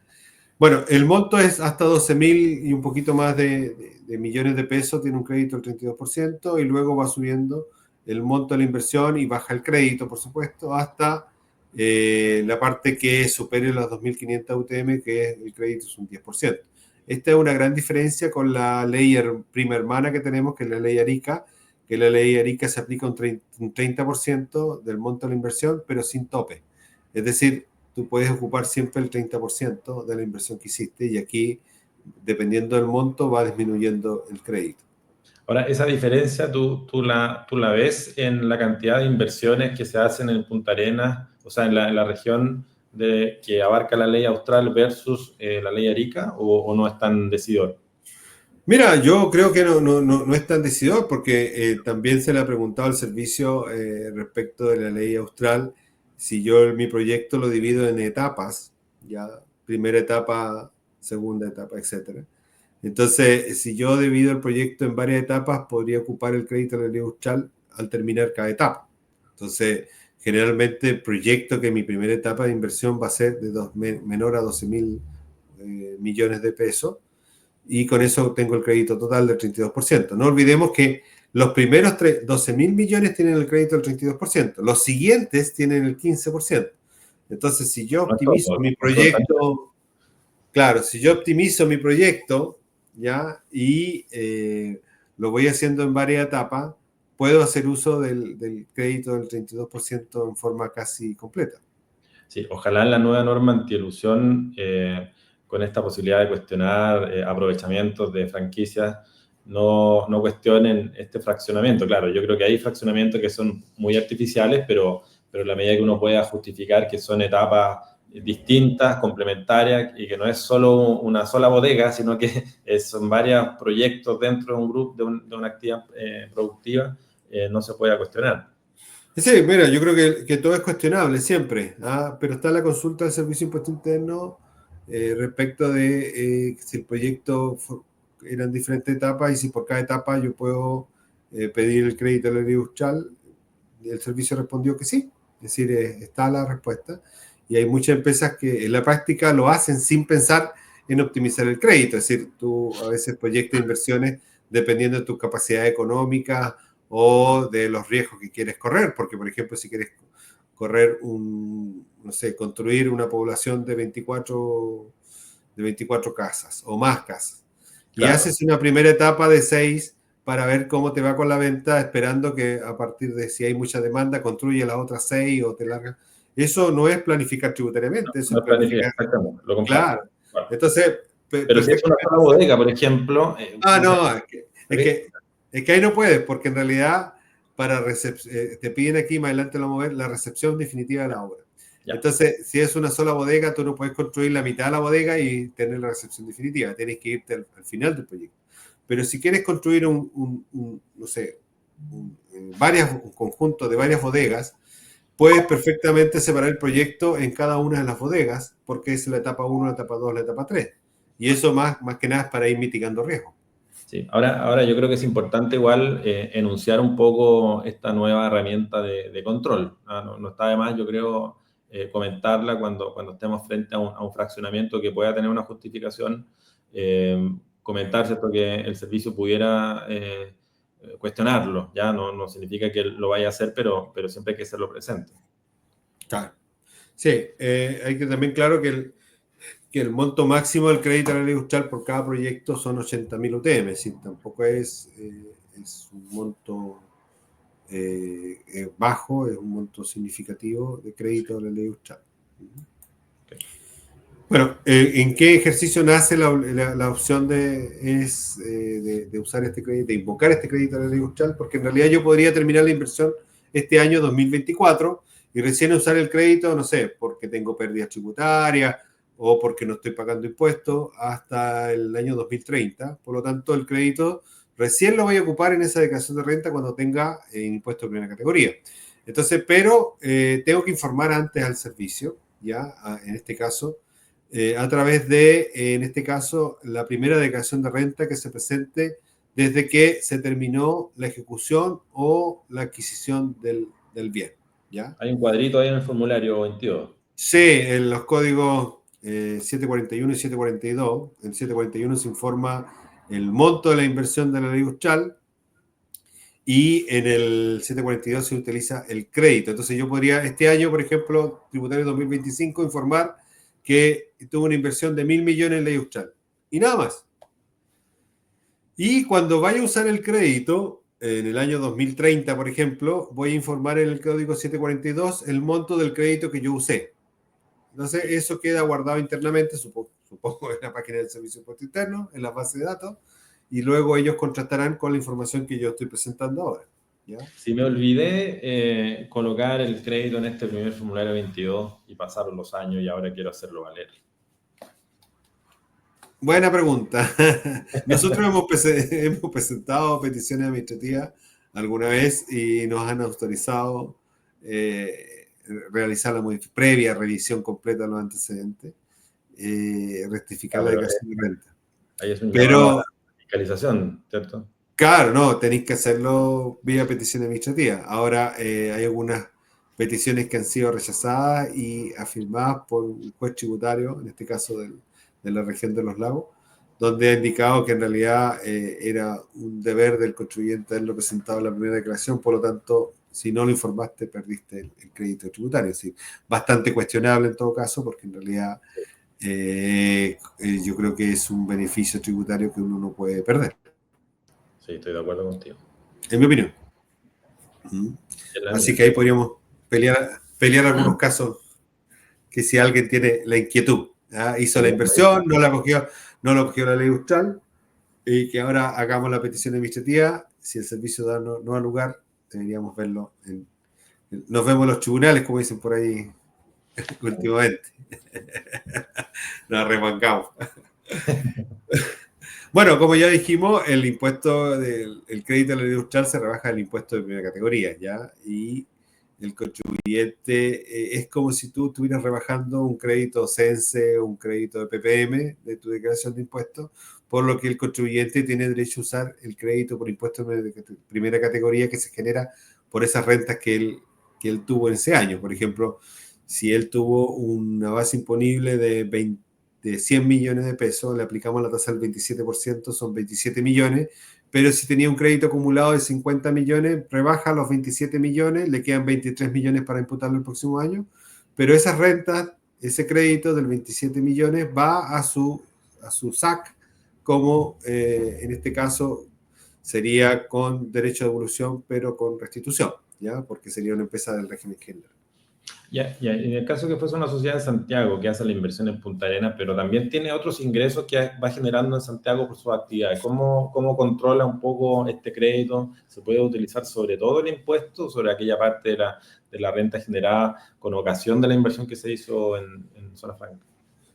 Bueno, el monto es hasta 12.000 y un poquito más de millones de pesos, tiene un crédito del 32% y luego va subiendo el monto de la inversión y baja el crédito, por supuesto, hasta la parte que supere las 2.500 UTM, que es el crédito es un 10%. Esta es una gran diferencia con la ley prima hermana que tenemos, que es la ley Arica, que la ley Arica se aplica un 30% del monto de la inversión, pero sin tope. Es decir, tú puedes ocupar siempre el 30% de la inversión que hiciste y aquí, dependiendo del monto, va disminuyendo el crédito. Ahora, esa diferencia tú la ves en la cantidad de inversiones que se hacen en Punta Arenas, o sea, en la región que abarca la ley austral versus la ley Arica, o no es tan decidor. Mira, yo creo que no es tan decidor porque también se le ha preguntado al servicio respecto de la ley austral si yo mi proyecto lo divido en etapas, ya primera etapa, segunda etapa, etcétera. Entonces, si yo divido el proyecto en varias etapas, podría ocupar el crédito de la ley austral al terminar cada etapa. Entonces, generalmente proyecto que mi primera etapa de inversión va a ser menor a 12.000 millones de pesos y con eso tengo el crédito total del 32%. No olvidemos que los primeros 12.000 millones tienen el crédito del 32%, los siguientes tienen el 15%. Entonces, si yo No es optimizo todo, mi no es todo tan proyecto, claro, si yo optimizo mi proyecto, ¿ya? Y lo voy haciendo en varias etapas, puedo hacer uso del crédito del 32% en forma casi completa. Sí, ojalá en la nueva norma antielusión, con esta posibilidad de cuestionar aprovechamientos de franquicias, no cuestionen este fraccionamiento. Claro, yo creo que hay fraccionamientos que son muy artificiales, pero en la medida que uno pueda justificar que son etapas distintas, complementarias, y que no es solo una sola bodega, sino que son varios proyectos dentro de un grupo, de una actividad productiva, no se puede cuestionar. Sí, mira, yo creo que todo es cuestionable siempre, ¿ah? Pero está la consulta del Servicio de Impuesto Interno respecto de si el proyecto eran diferentes etapas y si por cada etapa yo puedo pedir el crédito de la ley industrial. Y el servicio respondió que sí, es decir, está la respuesta. Y hay muchas empresas que en la práctica lo hacen sin pensar en optimizar el crédito, es decir, tú a veces proyectas inversiones dependiendo de tus capacidades económicas o de los riesgos que quieres correr, porque por ejemplo si quieres correr no sé, construir una población de 24 casas o más casas y Claro, haces una primera etapa de 6 para ver cómo te va con la venta, esperando que a partir de si hay mucha demanda construye las otras 6 o te largas. Eso no es planificar tributariamente, eso no es es planificar, planificar, exactamente, lo comparto. claro. Entonces, Pero si es una perfectamente. sola bodega, por ejemplo, Ah, no sé, no, es que ahí no puedes, porque en realidad te piden aquí, más adelante lo vamos a ver, la recepción definitiva de la obra. ya, Entonces, si es una sola bodega, tú no puedes construir la mitad de la bodega y tener la recepción definitiva, tienes que irte al final del proyecto. Pero si quieres construir no sé, un conjunto de varias bodegas, puedes perfectamente separar el proyecto en cada una de las bodegas, porque es la etapa 1, la etapa 2, la etapa 3. Y eso más que nada es para ir mitigando riesgos. sí. Ahora yo creo que es importante igual enunciar un poco esta nueva herramienta de control. No está de más, yo creo, comentarla cuando estemos frente a un fraccionamiento que pueda tener una justificación, comentar, ¿cierto?, que el servicio pudiera cuestionarlo, ya no significa que lo vaya a hacer, pero siempre hay que hacerlo presente. Claro. Sí, hay que también claro que el monto máximo del crédito a la ley industrial por cada proyecto son 80.000 UTM, ¿sí? Tampoco es un monto bajo, es un monto significativo de crédito a la ley industrial. Okay. Bueno, ¿en qué ejercicio nace la opción de usar este crédito, de invocar este crédito a la ley Austral? Porque en realidad yo podría terminar la inversión este año 2024 y recién usar el crédito, no sé, porque tengo pérdidas tributarias o porque no estoy pagando impuestos hasta el año 2030. Por lo tanto, el crédito recién lo voy a ocupar en esa declaración de renta cuando tenga impuesto de primera categoría. Entonces, pero tengo que informar antes al servicio, ya, en este caso a través de, en este caso, la primera declaración de renta que se presente desde que se terminó la ejecución o la adquisición del bien. ¿Ya? Hay un cuadrito ahí en el formulario 22. Sí, en los códigos 741 y 742, en 741 se informa el monto de la inversión de la ley Austral y en el 742 se utiliza el crédito. Entonces yo podría, este año, por ejemplo, tributario 2025, informar que tuvo una inversión de 1.000 millones en ley Austral. Y nada más. Y cuando vaya a usar el crédito, en el año 2030, por ejemplo, voy a informar en el código 742 el monto del crédito que yo usé. Entonces, eso queda guardado internamente, supongo en la página del Servicio de Impuesto Interno, en la base de datos, y luego ellos contrastarán con la información que yo estoy presentando ahora. ¿Ya? Si me olvidé colocar el crédito en este primer formulario 22 y pasaron los años y ahora quiero hacerlo valer. Buena pregunta. Nosotros hemos presentado peticiones administrativas alguna vez y nos han autorizado realizar la previa revisión completa de los antecedentes, rectificar la declaración de renta. Ahí es un llamado a Pero, la fiscalización, ¿cierto? claro, no, tenéis que hacerlo vía petición administrativa. Ahora hay algunas peticiones que han sido rechazadas y afirmadas por un juez tributario, en este caso de la región de los lagos, donde ha indicado que en realidad era un deber del contribuyente haberlo presentado en la primera declaración, por lo tanto, si no lo informaste, perdiste el crédito tributario. Sí, bastante cuestionable en todo caso, porque en realidad yo creo que es un beneficio tributario que uno no puede perder. Sí, estoy de acuerdo contigo. En mi opinión. Es la Así mía. que ahí podríamos pelear algunos casos que si alguien tiene la inquietud, ¿ah? Hizo la inversión, no la cogió la ley Austral, y que ahora hagamos la petición administrativa, si el servicio da no da lugar, deberíamos verlo. Nos vemos en los tribunales, como dicen por ahí últimamente. Nos arremangamos. Bueno, como ya dijimos, el impuesto del crédito de la ley Austral se rebaja del impuesto de primera categoría, ¿ya? Y el contribuyente es como si tú estuvieras rebajando un crédito CENSE o un crédito de PPM de tu declaración de impuestos, por lo que el contribuyente tiene derecho a usar el crédito por impuesto de primera categoría que se genera por esas rentas que él tuvo en ese año. Por ejemplo, si él tuvo una base imponible de 100 millones de pesos, le aplicamos la tasa del 27%, son 27 millones, pero si tenía un crédito acumulado de 50 millones, rebaja los 27 millones, le quedan 23 millones para imputarlo el próximo año, pero esas rentas, ese crédito del 27 millones va a su SAC como en este caso sería con derecho de devolución, pero con restitución, ¿ya? Porque sería una empresa del régimen general. Ya, en el caso que fuese una sociedad en Santiago que hace la inversión en Punta Arenas, pero también tiene otros ingresos que va generando en Santiago por sus actividades. ¿Cómo controla un poco este crédito? ¿Se puede utilizar sobre todo el impuesto, sobre aquella parte de la renta generada con ocasión de la inversión que se hizo en Zona Franca?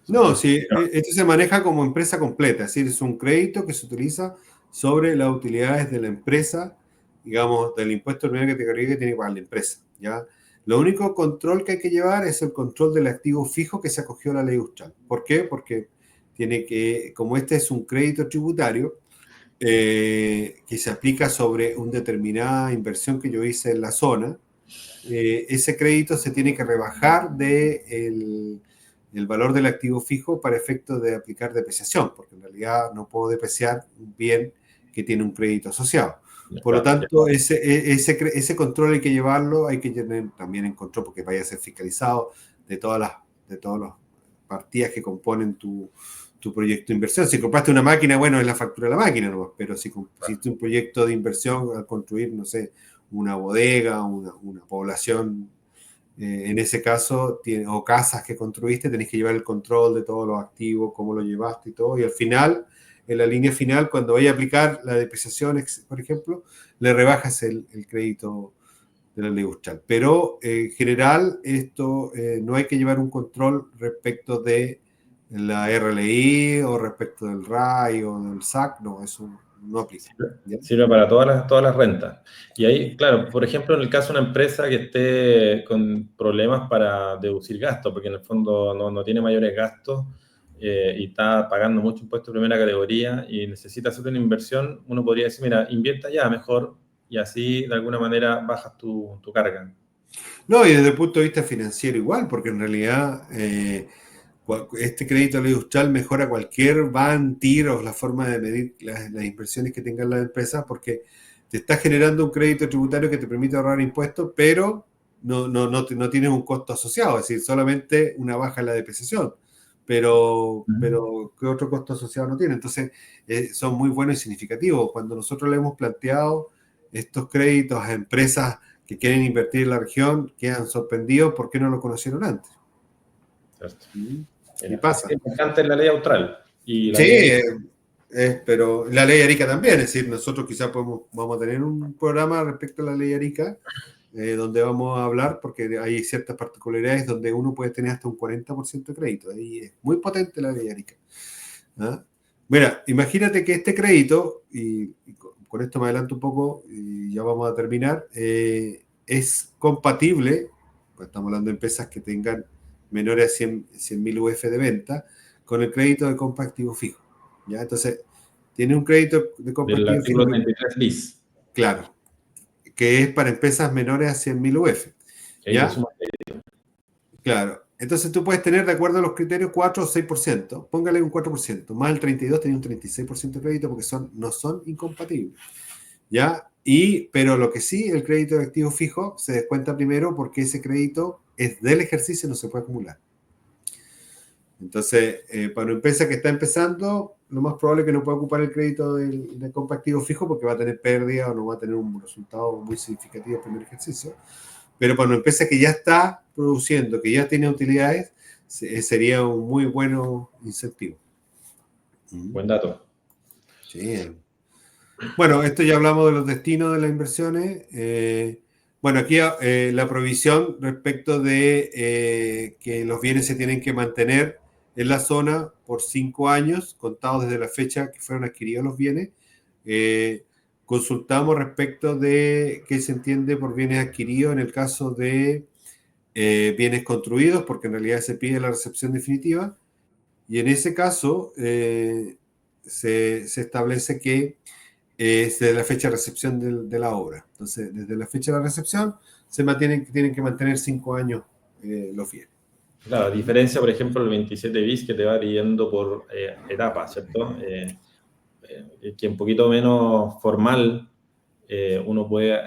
No, sí, esto se maneja como empresa completa, es decir, es un crédito que se utiliza sobre las utilidades de la empresa, digamos, del impuesto de primera categoría que tiene que pagar la empresa, ¿ya? Lo único control que hay que llevar es el control del activo fijo que se acogió a la ley Austral. ¿Por qué? Porque tiene que, como este es un crédito tributario, que se aplica sobre una determinada inversión que yo hice en la zona, ese crédito se tiene que rebajar de el valor del activo fijo para efectos de aplicar depreciación, porque en realidad no puedo depreciar un bien que tiene un crédito asociado. Por lo tanto, ese control hay que llevarlo, hay que tener también en control porque vaya a ser fiscalizado de todas las partidas que componen tu proyecto de inversión. Si compraste una máquina, bueno, es la factura de la máquina nomás, pero si hiciste un proyecto de inversión al construir, no sé, una bodega, una población en ese caso, o casas que construiste, tenés que llevar el control de todos los activos, cómo lo llevaste y todo, y al final, en la línea final, cuando vaya a aplicar la depreciación, por ejemplo, le rebajas el crédito de la ley Austral. Pero en general, esto no hay que llevar un control respecto de la RLI o respecto del RAI o del SAC, no, eso no aplica. ¿Ya? Sirve para todas las rentas. Y ahí, claro, por ejemplo, en el caso de una empresa que esté con problemas para deducir gastos, porque en el fondo no tiene mayores gastos y está pagando mucho impuesto de primera categoría y necesita hacer una inversión, uno podría decir, mira, invierta ya mejor y así de alguna manera bajas tu carga. No, y desde el punto de vista financiero igual, porque en realidad este crédito a ley Austral mejora cualquier van, tiros, la forma de medir las inversiones que tengan las empresas, porque te está generando un crédito tributario que te permite ahorrar impuestos, pero no tienes un costo asociado, es decir, solamente una baja en la depreciación. Pero ¿qué otro costo asociado no tiene? Entonces, son muy buenos y significativos. Cuando nosotros le hemos planteado estos créditos a empresas que quieren invertir en la región, quedan sorprendidos por qué no lo conocieron antes. ¿Cierto? Y Mira, pasa. es importante la ley austral y la Sí, ley Arica. pero la ley Arica también, es decir, nosotros quizás vamos a tener un programa respecto a la ley Arica, donde vamos a hablar, porque hay ciertas particularidades donde uno puede tener hasta un 40% de crédito, y es muy potente la ley Arica. ¿Ah? Mira, imagínate que este crédito, y con esto me adelanto un poco y ya vamos a terminar, es compatible, pues estamos hablando de empresas que tengan menores a 100.000 UF de venta, con el crédito de compra activo fijo. ¿Ya? Entonces, tiene un crédito de compra Del activo fijo, artículo 33 bis. claro, que es para empresas menores a 100.000 UF. Que ahí te ¿Ya? suma. Claro. Entonces tú puedes tener, de acuerdo a los criterios, 4 o 6%. Póngale un 4%. Más el 32 tiene un 36% de crédito porque no son incompatibles. ¿Ya? Pero lo que sí, el crédito de activo fijo se descuenta primero porque ese crédito es del ejercicio y no se puede acumular. Entonces, para una empresa que está empezando, lo más probable es que no pueda ocupar el crédito de compra activo fijo porque va a tener pérdida o no va a tener un resultado muy significativo el primer ejercicio. Pero para una empresa que ya está produciendo, que ya tiene utilidades, sería un muy buen incentivo. Buen dato. Sí. Bueno, esto ya hablamos de los destinos de las inversiones. Bueno, aquí la provisión respecto de que los bienes se tienen que mantener en la zona por 5 años, contados desde la fecha que fueron adquiridos los bienes. Consultamos respecto de qué se entiende por bienes adquiridos en el caso de bienes construidos, porque en realidad se pide la recepción definitiva. Y en ese caso se establece que es de la fecha de recepción de la obra. Entonces, desde la fecha de la recepción tienen que mantener 5 años los bienes. Claro, a diferencia, por ejemplo, el 27 bis que te va dividiendo por etapas, ¿cierto? Que un poquito menos formal, uno puede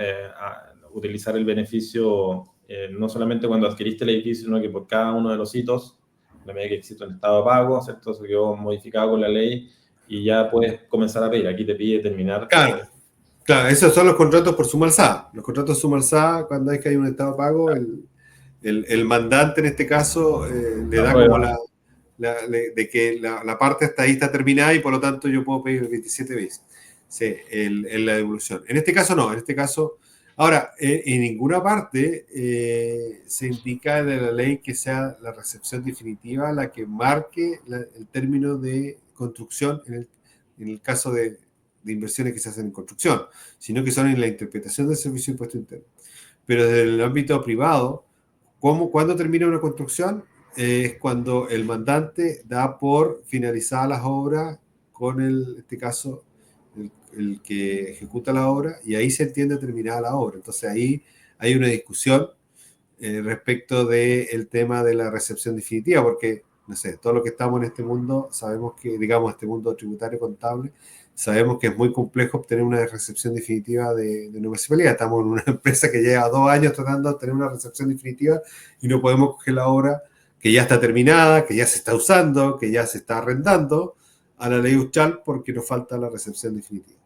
utilizar el beneficio no solamente cuando adquiriste el edificio, sino que por cada uno de los hitos, a la medida que existe un estado de pago, ¿cierto? Se quedó modificado con la ley y ya puedes comenzar a pedir. Aquí te pide terminar. Claro, claro, esos son los contratos por suma alzada. Los contratos suma alzada, cuando hay que hay un estado de pago, el mandante en este caso le La da como prueba. de que la parte hasta ahí está terminada y por lo tanto yo puedo pedir el 27 bis. Sí, la devolución. En este caso no, en este caso. Ahora, en ninguna parte se indica de la ley que sea la recepción definitiva la que marque el término de construcción en el caso de inversiones que se hacen en construcción, sino que son en la interpretación del servicio de impuesto interno. Pero desde el ámbito privado, ¿cuándo termina una construcción? Es cuando el mandante da por finalizadas las obras con en este caso, el que ejecuta la obra, y ahí se entiende terminada la obra. Entonces ahí hay una discusión respecto del tema de la recepción definitiva, porque, no sé, todo lo que estamos en este mundo, sabemos que, digamos, este mundo tributario contable, sabemos que es muy complejo obtener una recepción definitiva de una municipalidad. Estamos en una empresa que lleva 2 años tratando de obtener una recepción definitiva y no podemos coger la obra que ya está terminada, que ya se está usando, que ya se está arrendando a la ley Austral porque nos falta la recepción definitiva.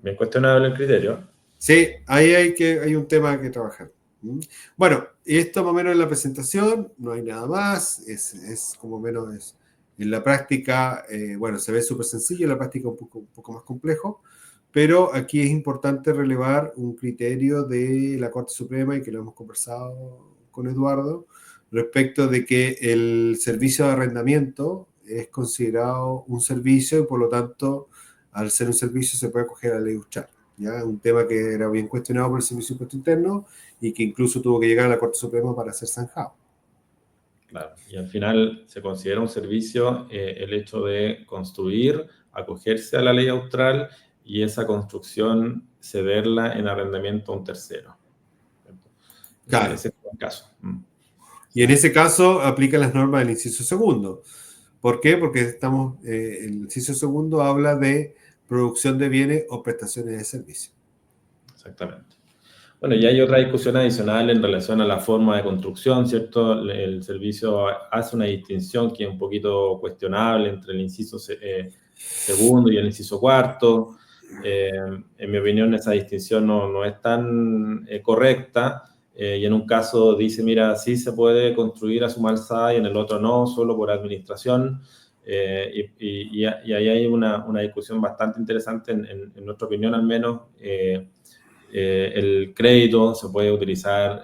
Bien cuestionable el criterio. Sí, ahí hay un tema que trabajar. ¿Mm? Bueno, esto más o menos es la presentación, no hay nada más, es como menos en la práctica, bueno, se ve súper sencillo, en la práctica un poco más complejo, pero aquí es importante relevar un criterio de la Corte Suprema y que lo hemos conversado con Eduardo, respecto de que el servicio de arrendamiento es considerado un servicio y por lo tanto, al ser un servicio se puede acoger a la ley Uchar. ¿Ya? Un tema que era bien cuestionado por el Servicio de Impuesto Interno y que incluso tuvo que llegar a la Corte Suprema para ser zanjado. Claro, y al final se considera un servicio el hecho de construir, acogerse a la ley austral y esa construcción cederla en arrendamiento a un tercero. Claro. Ese es el caso. Y en ese caso aplican las normas del inciso segundo. ¿Por qué? Porque el inciso segundo habla de producción de bienes o prestaciones de servicios. Exactamente. Bueno, y hay otra discusión adicional en relación a la forma de construcción, ¿cierto? El servicio hace una distinción que es un poquito cuestionable entre el inciso segundo y el inciso cuarto. En mi opinión, esa distinción no es tan correcta. Y en un caso dice, mira, sí se puede construir a suma alzada y en el otro no, solo por administración. Y ahí hay una discusión bastante interesante, en nuestra opinión al menos. El crédito se puede utilizar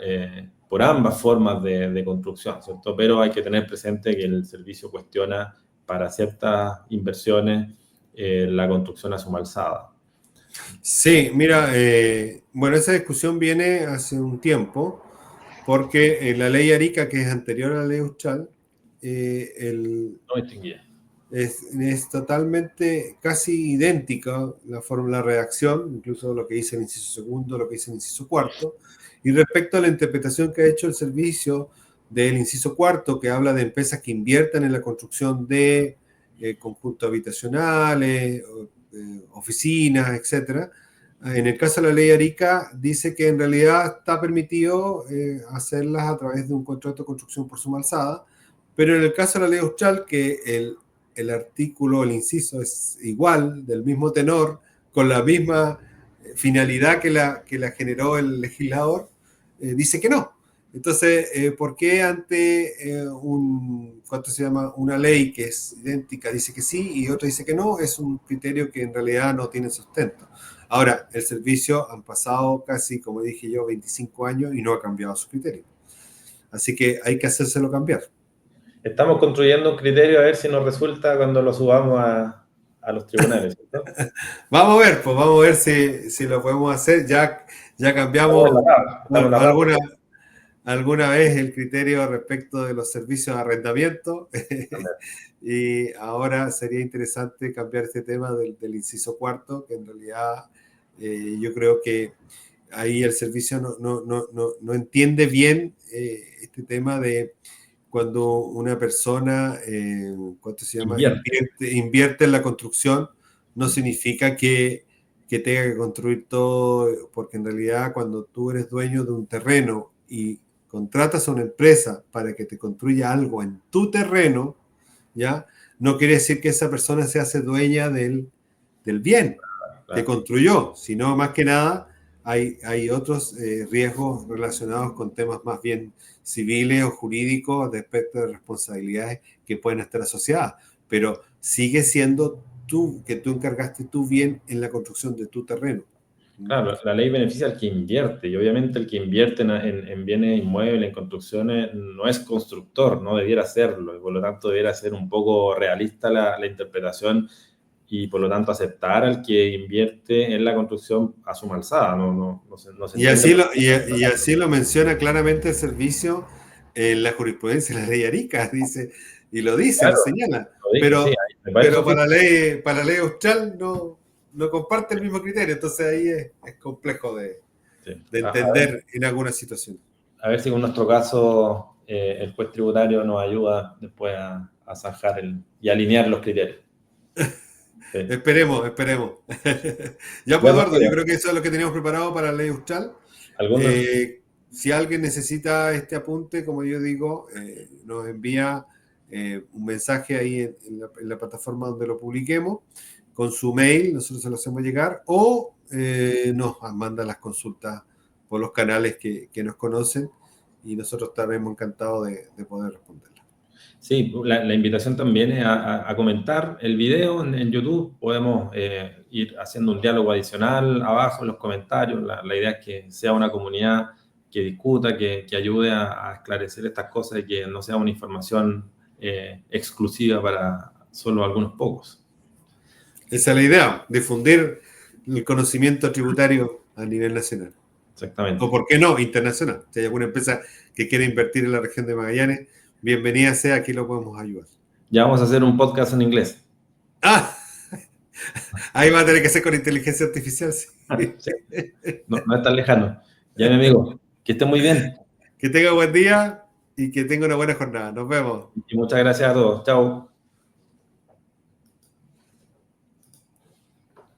por ambas formas de construcción, ¿cierto? Pero hay que tener presente que el servicio cuestiona para ciertas inversiones la construcción a suma alzada. Sí, mira, bueno, esa discusión viene hace un tiempo, porque la ley Arica, que es anterior a la ley Austral, No distinguía. es totalmente casi idéntica la forma, la redacción, incluso lo que dice el inciso segundo, lo que dice el inciso cuarto, y respecto a la interpretación que ha hecho el servicio del inciso cuarto, que habla de empresas que inviertan en la construcción de conjuntos habitacionales, oficinas, etcétera. En el caso de la ley Arica, dice que en realidad está permitido hacerlas a través de un contrato de construcción por suma alzada, pero en el caso de la ley Austral, que el artículo, el inciso es igual, del mismo tenor, con la misma finalidad que la generó el legislador, dice que no. Entonces, ¿por qué ante ¿cuánto se llama? Una ley que es idéntica dice que sí y otra dice que no? Es un criterio que en realidad no tiene sustento. Ahora, el servicio han pasado casi, como dije yo, 25 años y no ha cambiado su criterio. Así que hay que hacérselo cambiar. Estamos construyendo un criterio a ver si nos resulta cuando lo subamos a los tribunales, ¿cierto? Vamos a ver, pues vamos a ver si lo podemos hacer. Ya Estamos en cambiamos la tabla, estamos en la tabla. alguna vez el criterio respecto de los servicios de arrendamiento y ahora sería interesante cambiar este tema del inciso cuarto, que en realidad yo creo que ahí el servicio no entiende bien este tema de cuando una persona, ¿cuánto se llama? Invierte en la construcción, no significa que tenga que construir todo, porque en realidad cuando tú eres dueño de un terreno y contratas a una empresa para que te construya algo en tu terreno, ¿ya? No quiere decir que esa persona se hace dueña del bien que Claro. construyó, sino más que nada hay otros riesgos relacionados con temas más bien civiles o jurídicos respecto de responsabilidades que pueden estar asociadas, pero sigue siendo tú, que tú encargaste tu bien en la construcción de tu terreno. Claro, la ley beneficia al que invierte y obviamente el que invierte en bienes inmuebles, en construcciones, no es constructor, no debiera serlo y por lo tanto debiera ser un poco realista la interpretación y por lo tanto aceptar al que invierte en la construcción a suma alzada, no se Y entiende. y así lo menciona claramente el servicio en la jurisprudencia de la ley Arica, dice, y lo dice, lo Claro, señala, lo dice, sí, pero para la ley austral no comparte el mismo criterio, entonces ahí es complejo sí. de A entender en algunas situaciones. ver si con nuestro caso el juez tributario nos ayuda después a zanjar y alinear los criterios. Sí. Esperemos. Ya pues, Ya, Eduardo, yo Marcelo, creo que eso es lo que teníamos preparado para la ley austral. ¿algún Si alguien necesita este apunte, como yo digo, nos envía un mensaje ahí en la plataforma donde lo publiquemos, con su mail, nosotros se lo hacemos llegar, o nos manda las consultas por los canales que nos conocen y nosotros estaremos encantados de poder responderla. Sí, la invitación también es a comentar el video en YouTube. Podemos ir haciendo un diálogo adicional abajo en los comentarios. La idea es que sea una comunidad que discuta, que ayude a esclarecer estas cosas y que no sea una información exclusiva para solo algunos pocos. Esa es la idea, difundir el conocimiento tributario a nivel nacional. Exactamente. O, ¿por qué no, internacional? Si hay alguna empresa que quiera invertir en la región de Magallanes, bienvenida sea, aquí lo podemos ayudar. Ya vamos a hacer un podcast en inglés. ¡Ah! Ahí va a tener que ser con inteligencia artificial. Sí. Sí. No es tan lejano. Ya, mi amigo, que esté muy bien. Que tenga buen día y que tenga una buena jornada. Nos vemos. Y muchas gracias a todos. Chao.